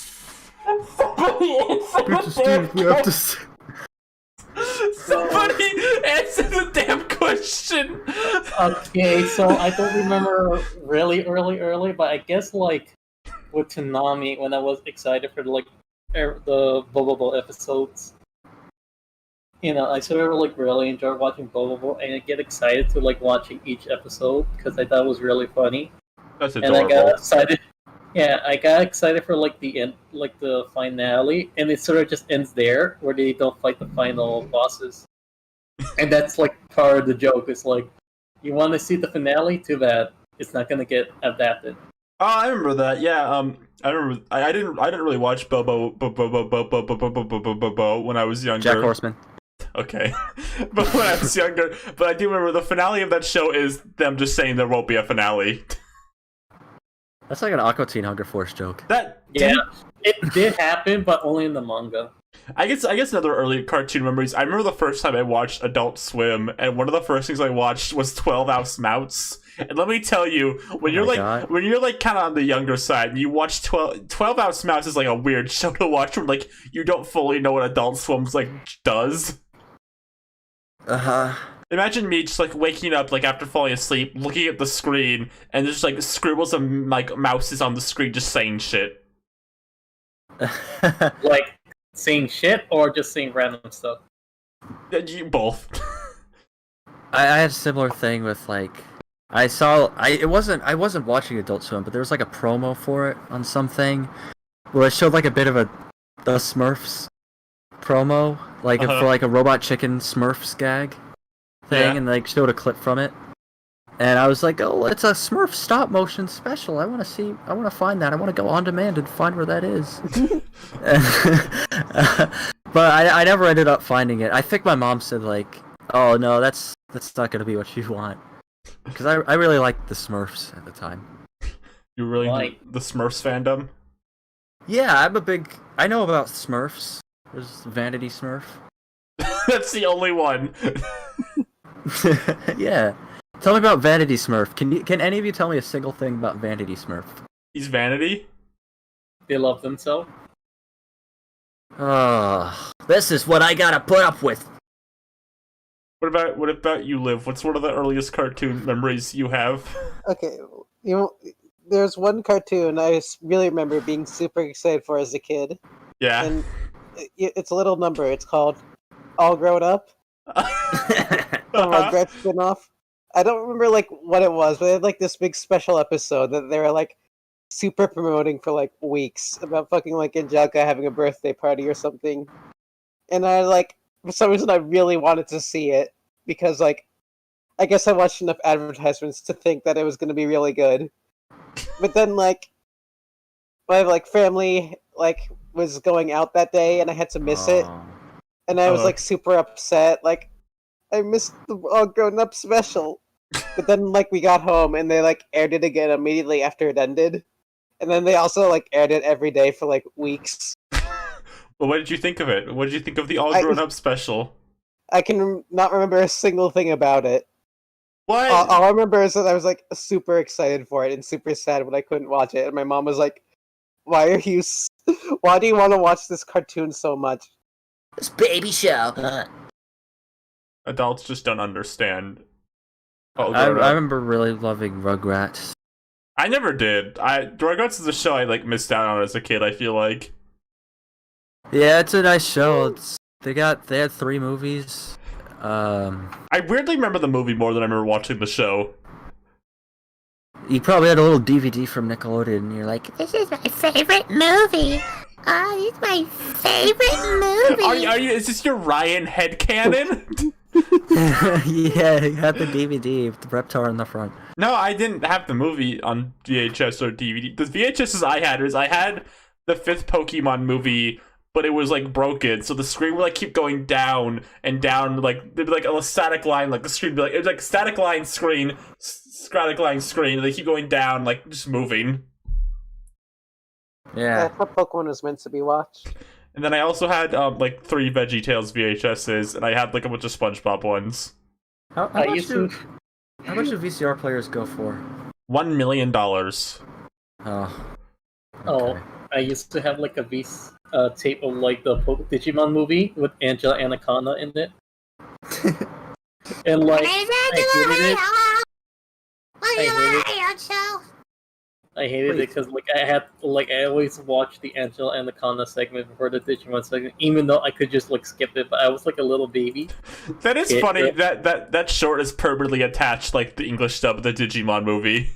Somebody answer the damn question. Okay, so I don't remember really early, but I guess like with Toonami when I was excited for like the Bobobo episodes. You know, I sort of like really enjoy watching Bobobo, and I get excited to like watching each episode because I thought it was really funny. That's And I got excited. Yeah, I got excited for like the end, like the finale, and it sort of just ends there, where they don't fight the final bosses. And that's like part of the joke. It's like, you want to see the finale? Too bad, it's not gonna get adapted. Oh, I remember that. Yeah. I remember. I didn't really watch Bobo when I was younger. Jack Horseman. Okay, but when I was younger, but I do remember the finale of that show is them just saying there won't be a finale. That's like an Aqua Teen Hunger Force joke. That Yeah, it did happen, but only in the manga. I guess another early cartoon memories. I remember the first time I watched Adult Swim, and one of the first things I watched was 12 Ounce Mouts. And let me tell you, when you're God. kind of on the younger side, and you watch 12 Ounce Mouts is like a weird show to watch, where like you don't fully know what Adult Swim's like does. Imagine me just like waking up like after falling asleep, looking at the screen, and there's like scribbles of like mouses on the screen just saying shit. Like saying shit or just saying random stuff. You both. I had a similar thing with like I wasn't watching Adult Swim, but there was like a promo for it on something where it showed like a bit of the Smurfs promo, like for like a Robot Chicken Smurfs gag thing, Yeah. and like showed a clip from it. And I was like, oh, it's a Smurf stop motion special. I want to find that. I want to go on demand and find where that is. But I never ended up finding it. I think my mom said like Oh no, that's not gonna be what you want. Because I really liked the Smurfs at the time. You really Why? the Smurfs fandom? Yeah, I know about Smurfs. There's Vanity Smurf. That's the only one. Yeah. Tell me about Vanity Smurf. Can any of you tell me a single thing about Vanity Smurf? He's Vanity. They love themselves. Oh, This is what I gotta put up with. What about you, Liv? What's one of the earliest cartoon memories you have? Okay, there's one cartoon really remember being super excited for as a kid, Yeah. and it's a little number. It's called All Grown Up, the Rugrats spinoff. I don't remember like what it was, but they had like this big special episode that they were like super promoting for like weeks about fucking like Angelica having a birthday party or something. And I like for some reason I really wanted to see it because like I guess I watched enough advertisements to think that it was going to be really good. But then like my like family like was going out that day and I had to miss it, and I was like super upset. Like I missed the All Grown Up special. But then like we got home and they like aired it again immediately after it ended, and then they also like aired it every day for like weeks. Well, what did you think of it? What did you think of the All Grown Up special? I can not remember a single thing about it. What? All I remember is that I was like super excited for it and super sad when I couldn't watch it, and my mom was like, "Why do you want to watch this cartoon so much?" This baby show. Adults just don't understand. I remember really loving Rugrats. I never did. Rugrats is a show I like missed out on as a kid. I feel like. Yeah, it's a nice show. They had 3 movies. I weirdly remember the movie more than I remember watching the show. You probably had a little DVD from Nickelodeon, and you're like, This is my favorite movie. Oh, it's my favorite movie. Are you? Is this your Ryan headcanon? yeah, you had the DVD with the Reptar in the front. No, I didn't have the movie on VHS or DVD. The VHSs I had the 5th Pokemon movie, but it was like broken, so the screen would like keep going down and down. Like there'd be like a static line, like the screen would be like it was like static line screen, static line screen. And they keep going down, like just moving. Yeah. That's what Pokemon was meant to be watched. And then I also had like 3 VeggieTales VHSs, and I had like a bunch of SpongeBob ones. How I much used to. do VCR players go for? $1 million. Oh. Oh, Okay. I used to have like a tape of like the Digimon movie with Angela Anaconda in it, and like I hated it because like I always watched the Angela Anaconda segment before the Digimon segment, even though I could just like skip it. But I was like a little baby. That is funny. That short is permanently attached, like the English dub of the Digimon movie.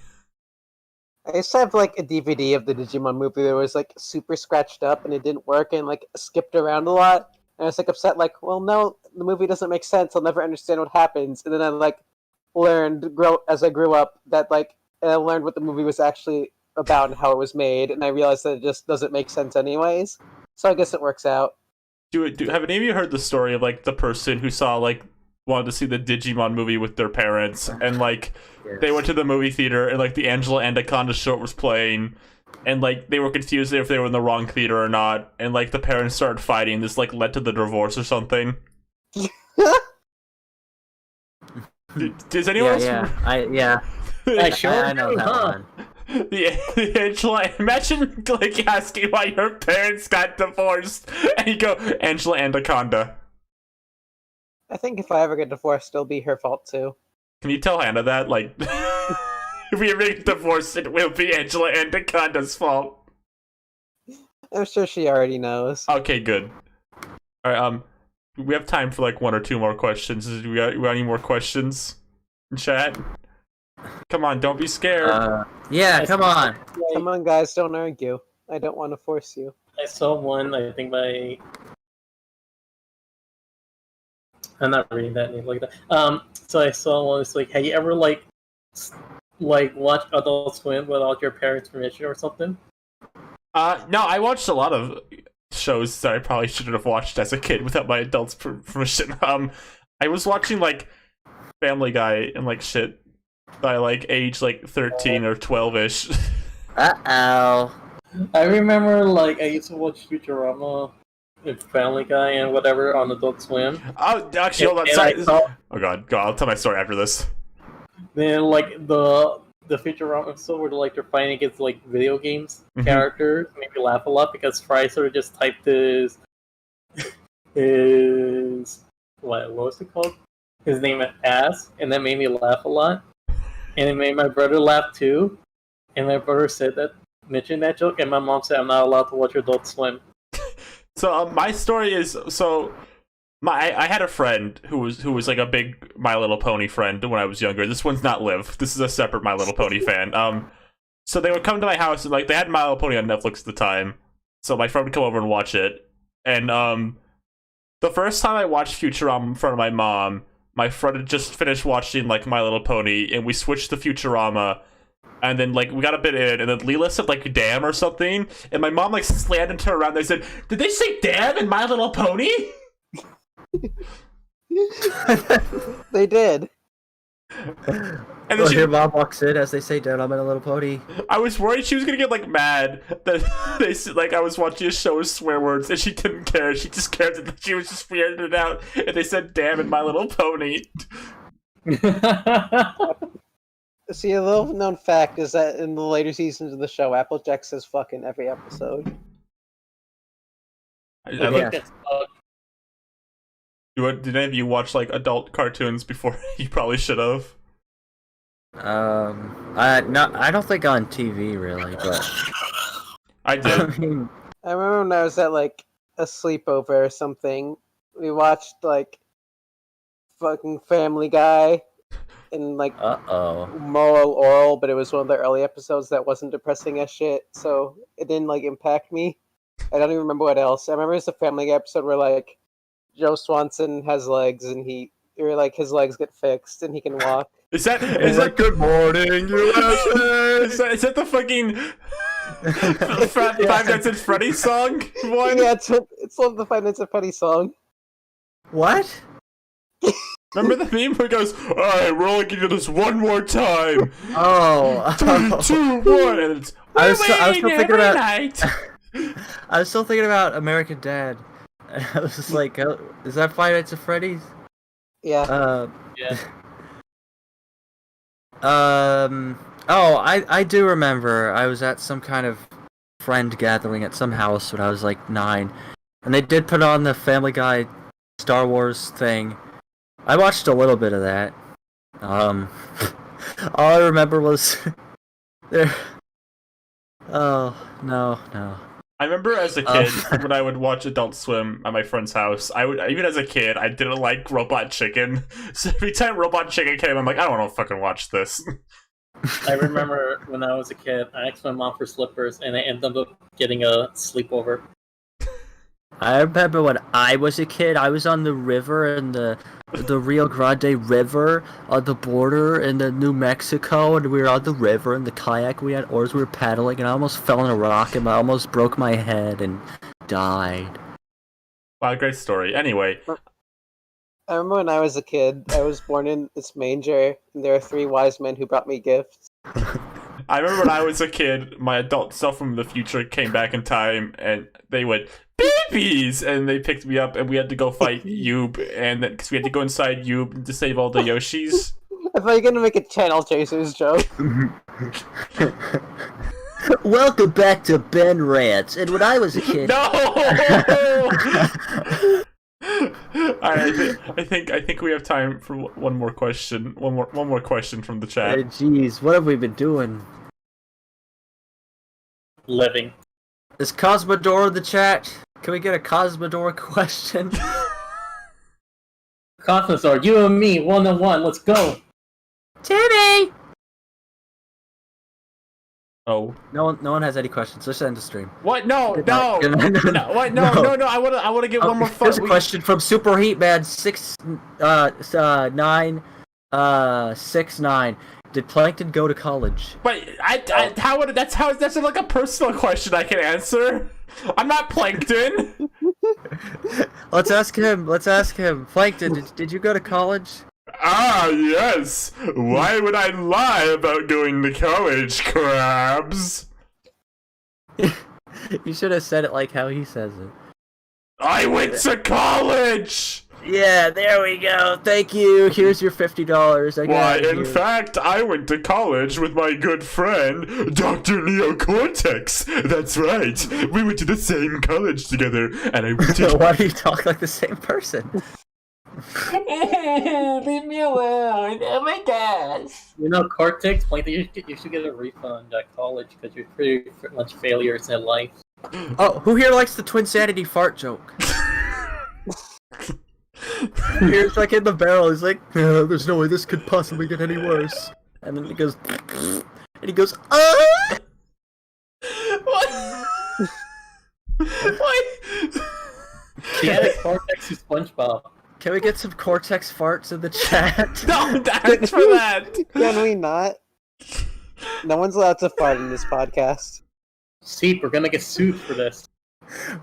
I used to have like a DVD of the Digimon movie that was like super scratched up and it didn't work and like skipped around a lot. And I was like upset, like, well, no, the movie doesn't make sense. I'll never understand what happens. And then I like as I grew up that like I learned what the movie was actually about and how it was made, and I realized that it just doesn't make sense anyways. So I guess it works out. Have any of you heard the story of like the person who wanted to see the Digimon movie with their parents, and like they went to the movie theater and like the Angela Anaconda short was playing, and like they were confused if they were in the wrong theater or not, and like the parents started fighting. This like led to the divorce or something. Does anyone else? I know that one. The Angela, imagine like asking why your parents got divorced, and you go Angela Anaconda. I think if I ever get divorced, it'll be her fault too. Can you tell Hannah that? Like, if we ever get divorced, it will be Angela Anaconda's fault. I'm sure she already knows. Okay, good. All right, we have time for like 1 or 2 more questions. We got any more questions in chat? Come on, don't be scared. Yeah, come on. Come on, guys, don't argue. I don't want to force you. I saw one. I think I'm not reading that name like that. So I saw one. It's like, have you ever like watched Adult Swim without your parents' permission or something? No, I watched a lot of shows that I probably shouldn't have watched as a kid without my adults' permission. I was watching like Family Guy and like shit by like age like 13 or 12ish. Uh-oh. I remember, like, I used to watch Futurama and Family Guy and whatever on Adult Swim. Oh, actually, hold on. And Sorry. I saw, Oh god, I'll tell my story after this. then, like, the Futurama episode where, like, they're fighting against, like, video games Mhm. characters made me laugh a lot because Fry sort of just typed his what was it called? His name ass, and that made me laugh a lot. And it made my brother laugh too. And my brother mentioned that joke, and my mom said I'm not allowed to watch Adult Swim. So my story is I had a friend who was like a big My Little Pony friend when I was younger. This one's not Liv. This is a separate My Little Pony fan. So they would come to my house and like they had My Little Pony on Netflix at the time. So my friend would come over and watch it. And the first time I watched Futurama in front of my mom, my friend had just finished watching like My Little Pony, and we switched to Futurama. And then, like, we got a bit in, and then Leela said, like, damn or something. And my mom, like, slammed into her around there and said, did they say damn in My Little Pony? They did. And then Well, your mom walks in as they say, "Dad, I'm in a little pony." I was worried she was gonna get, like, mad that they said, like, I was watching a show with swear words, and she didn't care. She just cared that she was just weirded out, and they said damn in My Little Pony. See, a little known fact is that in the later seasons of the show, Applejack says fucking every episode. I Yeah. looked did any of you watch, like, adult cartoons before you probably should have? I don't think on TV really, but I I did. mean, I remember when I was at like a sleepover or something, we watched like fucking Family Guy and like Moral Oral, but it was one of the early episodes that wasn't depressing as shit, so it didn't like impact me. I don't even remember what else. I remember it's a Family Guy episode where like Joe Swanson has legs and his legs get fixed and he can walk. Is that Good Morning USA? Is that the fucking Five Nights at Freddy's song one? Yeah, it's one of the Five Nights at Freddy's song. what? Remember the meme where it goes, alright, we're only gonna do this one more time. Oh, 3, 2, 1, and it's I was still thinking about. night. I was still thinking about American Dad. I was just like, is that Five Nights at Freddy's? Yeah. Yeah. Oh, I do remember. I was at some kind of friend gathering at some house when I was like 9, and they did put on the Family Guy Star Wars thing. I watched a little bit of that. All I remember was there. Oh no. I remember as a kid when I would watch Adult Swim at my friend's house. Even as a kid, I didn't like Robot Chicken. So every time Robot Chicken came, I'm like, I don't want to fucking watch this. I remember when I was a kid, I asked my mom for slippers, and I ended up getting a sleepover. I remember when I was a kid, I was on the river in the Rio Grande River on the border in the New Mexico, and we were on the river in the kayak. We had oars, we were paddling, and I almost fell in a rock, and I almost broke my head and died. Wow, great story. Anyway, I remember when I was a kid, I was born in this manger, and there are 3 wise men who brought me gifts. I remember when I was a kid, my adult self from the future came back in time, and they went, babies! And they picked me up, and we had to go fight Yub, and because we had to go inside Yub to save all the Yoshis. I thought you were gonna make a Channel Chasers joke. Welcome back to Ben Rants. And when I was a kid, No! I think we have time for one more question. One more question from the chat. Hey, jeez, what have we been doing? Living. Is Cosmodor in the chat? Can we get a Cosmodor question? Cosmosar, you and me, 1-on-1, let's go! Timmy! Oh. No one has any questions. Let's end the stream. What? No! Good No! night. No! What? No! No! No! I wanna get one more fun. Here's a question from Super Heatman 969. Did Plankton go to college? But that's like a personal question I can answer. I'm not Plankton. Let's ask him. Plankton, did you go to college? Ah, yes. Why would I lie about going to college, Krabs? You should have said it like how he says it. I went to college! Yeah, there we go. Thank you. Here's your $50. Why, in fact, I went to college with my good friend, Dr. Neocortex. That's right. We went to the same college together, and I went to... Why do you talk like the same person? Leave me alone. Oh my gosh. You know, Cortex, Plankton, you should get a refund at college because you're pretty much failures in life. Oh, who here likes the Twinsanity fart joke? Here's like in the barrel, he's like, there's no way this could possibly get any worse. And then he goes, and he goes, What? What? Yeah, Cortex is SpongeBob. Can we get some Cortex farts in the chat? Don't ask for that. Can we not? No one's allowed to fart in this podcast. See, we're gonna get sued for this.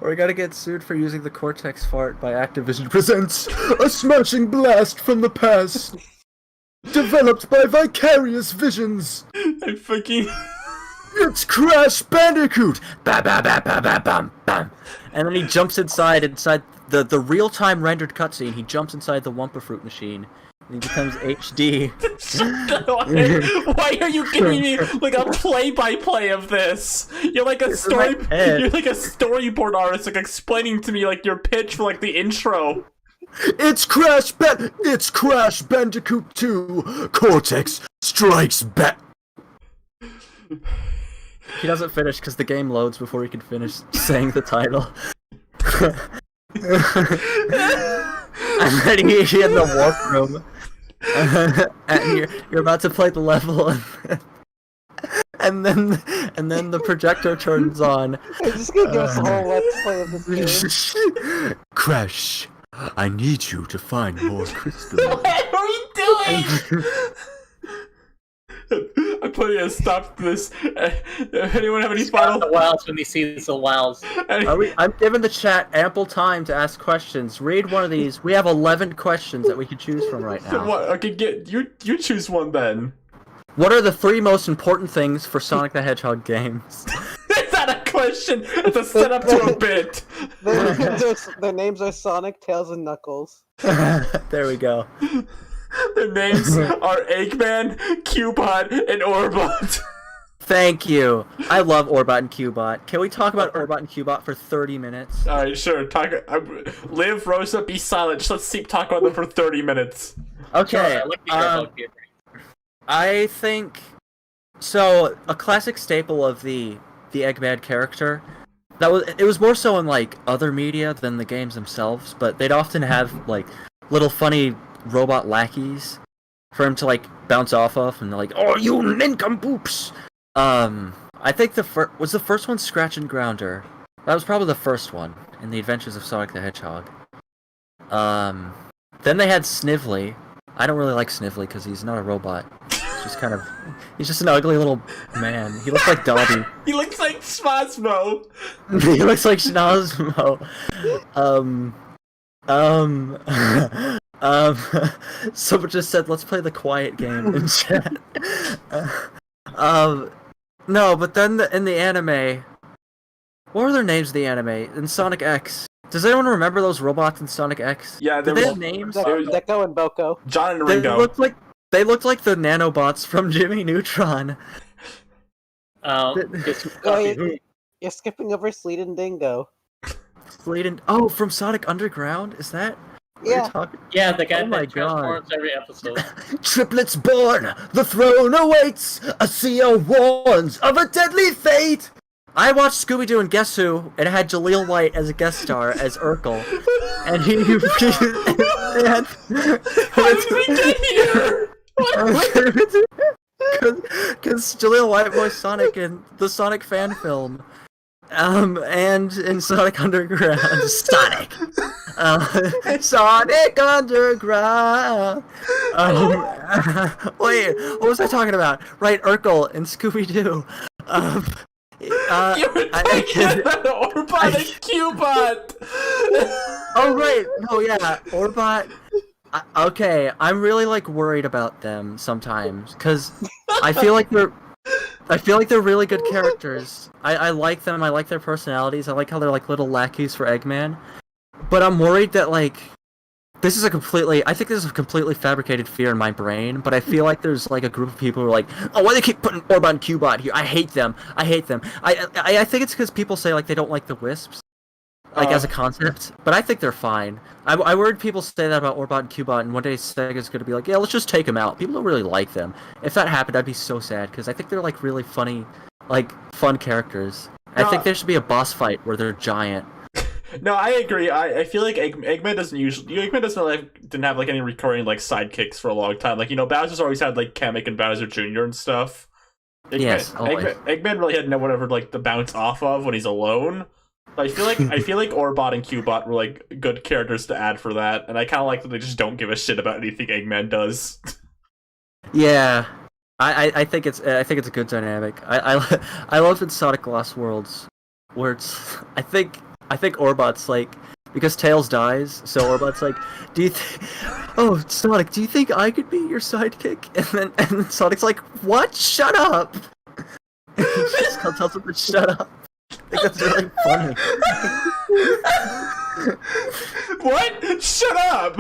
Or we gotta get sued for using the Cortex fart by Activision presents a smashing blast from the past, developed by Vicarious Visions. I fucking... It's Crash Bandicoot! Ba ba ba ba ba bam bam. And then he jumps inside the real-time rendered cutscene. He jumps inside the Wumpa Fruit machine. And he becomes HD. Why are you giving me like a play-by-play of this? You're like a You're like a storyboard artist, like explaining to me like your pitch for like the intro. It's Crash Bandicoot 2. Cortex strikes back. He doesn't finish because the game loads before he can finish saying the title. I'm ready in the warp room. And you're about to play the level, and then the projector turns on. I'm just gonna give us a whole let's play of this game. Crash, I need you to find more crystals. What are we doing? I'm putting a stop to this. Anyone have any final? The wows when they see the wows. I'm giving the chat ample time to ask questions. Read one of these. We have 11 questions that we can choose from right now. What? Okay, you choose one then. What are the 3 most important things for Sonic the Hedgehog games? It's not a question. It's a setup to a bit. Their names are Sonic, Tails, and Knuckles. There we go. Their names are Eggman, Cubot, and Orbot. Thank you. I love Orbot and Cubot. Can we talk about Orbot and Cubot for 30 minutes? Alright, sure. Live, Rosa, be silent. Just let's talk about them for 30 minutes. Okay. I think so. A classic staple of the Eggman character. It was more so in like other media than the games themselves, but they'd often have like little funny robot lackeys for him to like bounce off of, and they're like, "Oh, you nincompoops!" I think the first one Scratch and Grounder. That was probably the first one in the Adventures of Sonic the Hedgehog. Then they had Snively. I don't really like Snively because he's not a robot. He's just an ugly little man. He looks like Dobby. He looks like Spasmo. He looks like Schnozmo. Someone just said, let's play the quiet game in chat. No, but then in the anime, what were their names in the anime? In Sonic X. Does anyone remember those robots in Sonic X? Yeah, Did they have names? Deco and Boko. John and Ringo. They looked like the nanobots from Jimmy Neutron. You're skipping over Sleet and Dingo. From Sonic Underground? Is that? Yeah. Yeah, the guy Oh my that transforms every episode. Triplets born, the throne awaits. A CEO warns of a deadly fate. I watched Scooby-Doo and Guess Who, and it had Jaleel White as a guest star as Urkel, and he How did we get here? Because Jaleel White voiced Sonic in the Sonic fan film, and in Sonic Underground. Sonic Underground. Wait, what was I talking about? Right, Urkel and Scooby-Doo. You were talking about Orbot and Cubot. Oh right, no, yeah, Orbot. Okay, I'm really like worried about them sometimes because I feel like they're really good characters. I like them. I like their personalities. I like how they're like little lackeys for Eggman. But I'm worried that like I think this is a completely fabricated fear in my brain. But I feel like there's like a group of people who are like, oh, why do they keep putting Orbot and Cubot here? I hate them. I think it's because people say like they don't like the Wisps. Like, as a concept, but I think they're fine. I heard people say that about Orbot and Cubot, and one day Sega's gonna be like, yeah, let's just take them out. People don't really like them. If that happened, I'd be so sad, because I think they're, like, really funny, like, fun characters. I think there should be a boss fight where they're giant. No, I agree. I feel like Eggman didn't have, like, any recurring, like, sidekicks for a long time. Like, you know, Bowser's always had, like, Kamek and Bowser Jr. and stuff. Eggman really had no one ever, like, to bounce off of when he's alone. I feel like Orbot and Cubot were like good characters to add for that, and I kind of like that they just don't give a shit about anything Eggman does. Yeah, I think it's a good dynamic. I love in Sonic Lost Worlds where it's I think Orbot's like because Tails dies, so Orbot's like, oh Sonic, do you think I could be your sidekick? And then Sonic's like, what? Shut up! He just tells him to shut up. I think that's really funny. What? Shut up!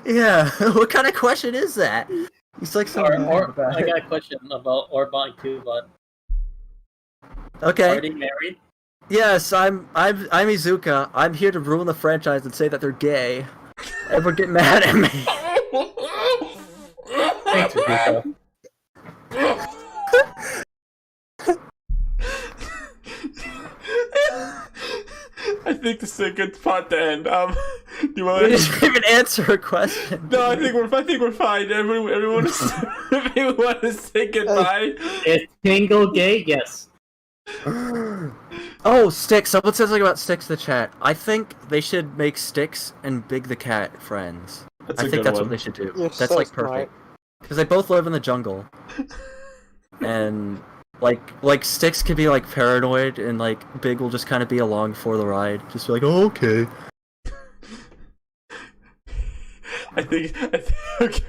Yeah, what kind of question is that? He's like so I got a question about Orbot and Cubot. Okay. Are they married? Yes, I'm Izuka. I'm here to ruin the franchise and say that they're gay. Everyone get mad at me. Thanks, Izuka. I think this is a good spot to end. Do you want We didn't even answer a question. No, I think we're fine. Everyone is say goodbye. Is Tingle gay? Yes. Oh, Sticks. Someone said something about Sticks in the chat. I think they should make Sticks and Big the Cat friends. That's I a think good that's one. what they should do. You're That's so like smart. perfect. Because they both live in the jungle. And like Sticks can be like paranoid and like Big will just kind of be along for the ride. Just be like, oh, okay. I think okay.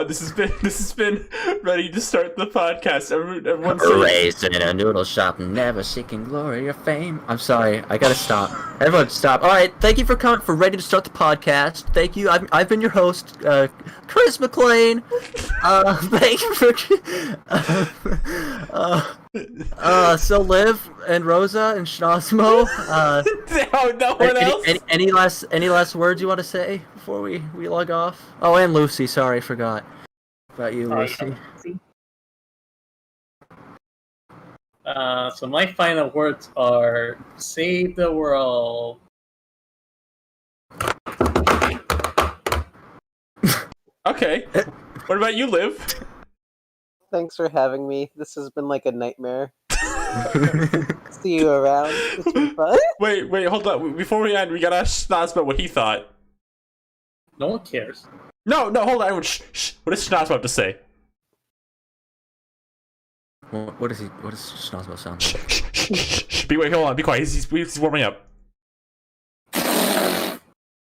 This has been ready to start the podcast. Everyone say Raised in a noodle shop, never seeking glory or fame. I'm sorry, I gotta stop. Everyone stop. Alright, thank you for coming for Ready to Start the Podcast. Thank you. I've been your host, Chris McLean. Thank you for so Liv and Rosa and Schnozmo, no one else. any last words you want to say before we log off? Oh, and Lucy, sorry, I forgot about you, Lucy. So my final words are save the world. Okay. What about you, Liv? Thanks for having me. This has been like a nightmare. See you around. It's been fun. Wait, hold on. Before we end, we gotta ask Schnozmo what he thought. No one cares. No, hold on. Everyone, shh. What does Schnozmo have to say? What does Schnozmo sound like? Shh. Hold on. Be quiet. He's warming up.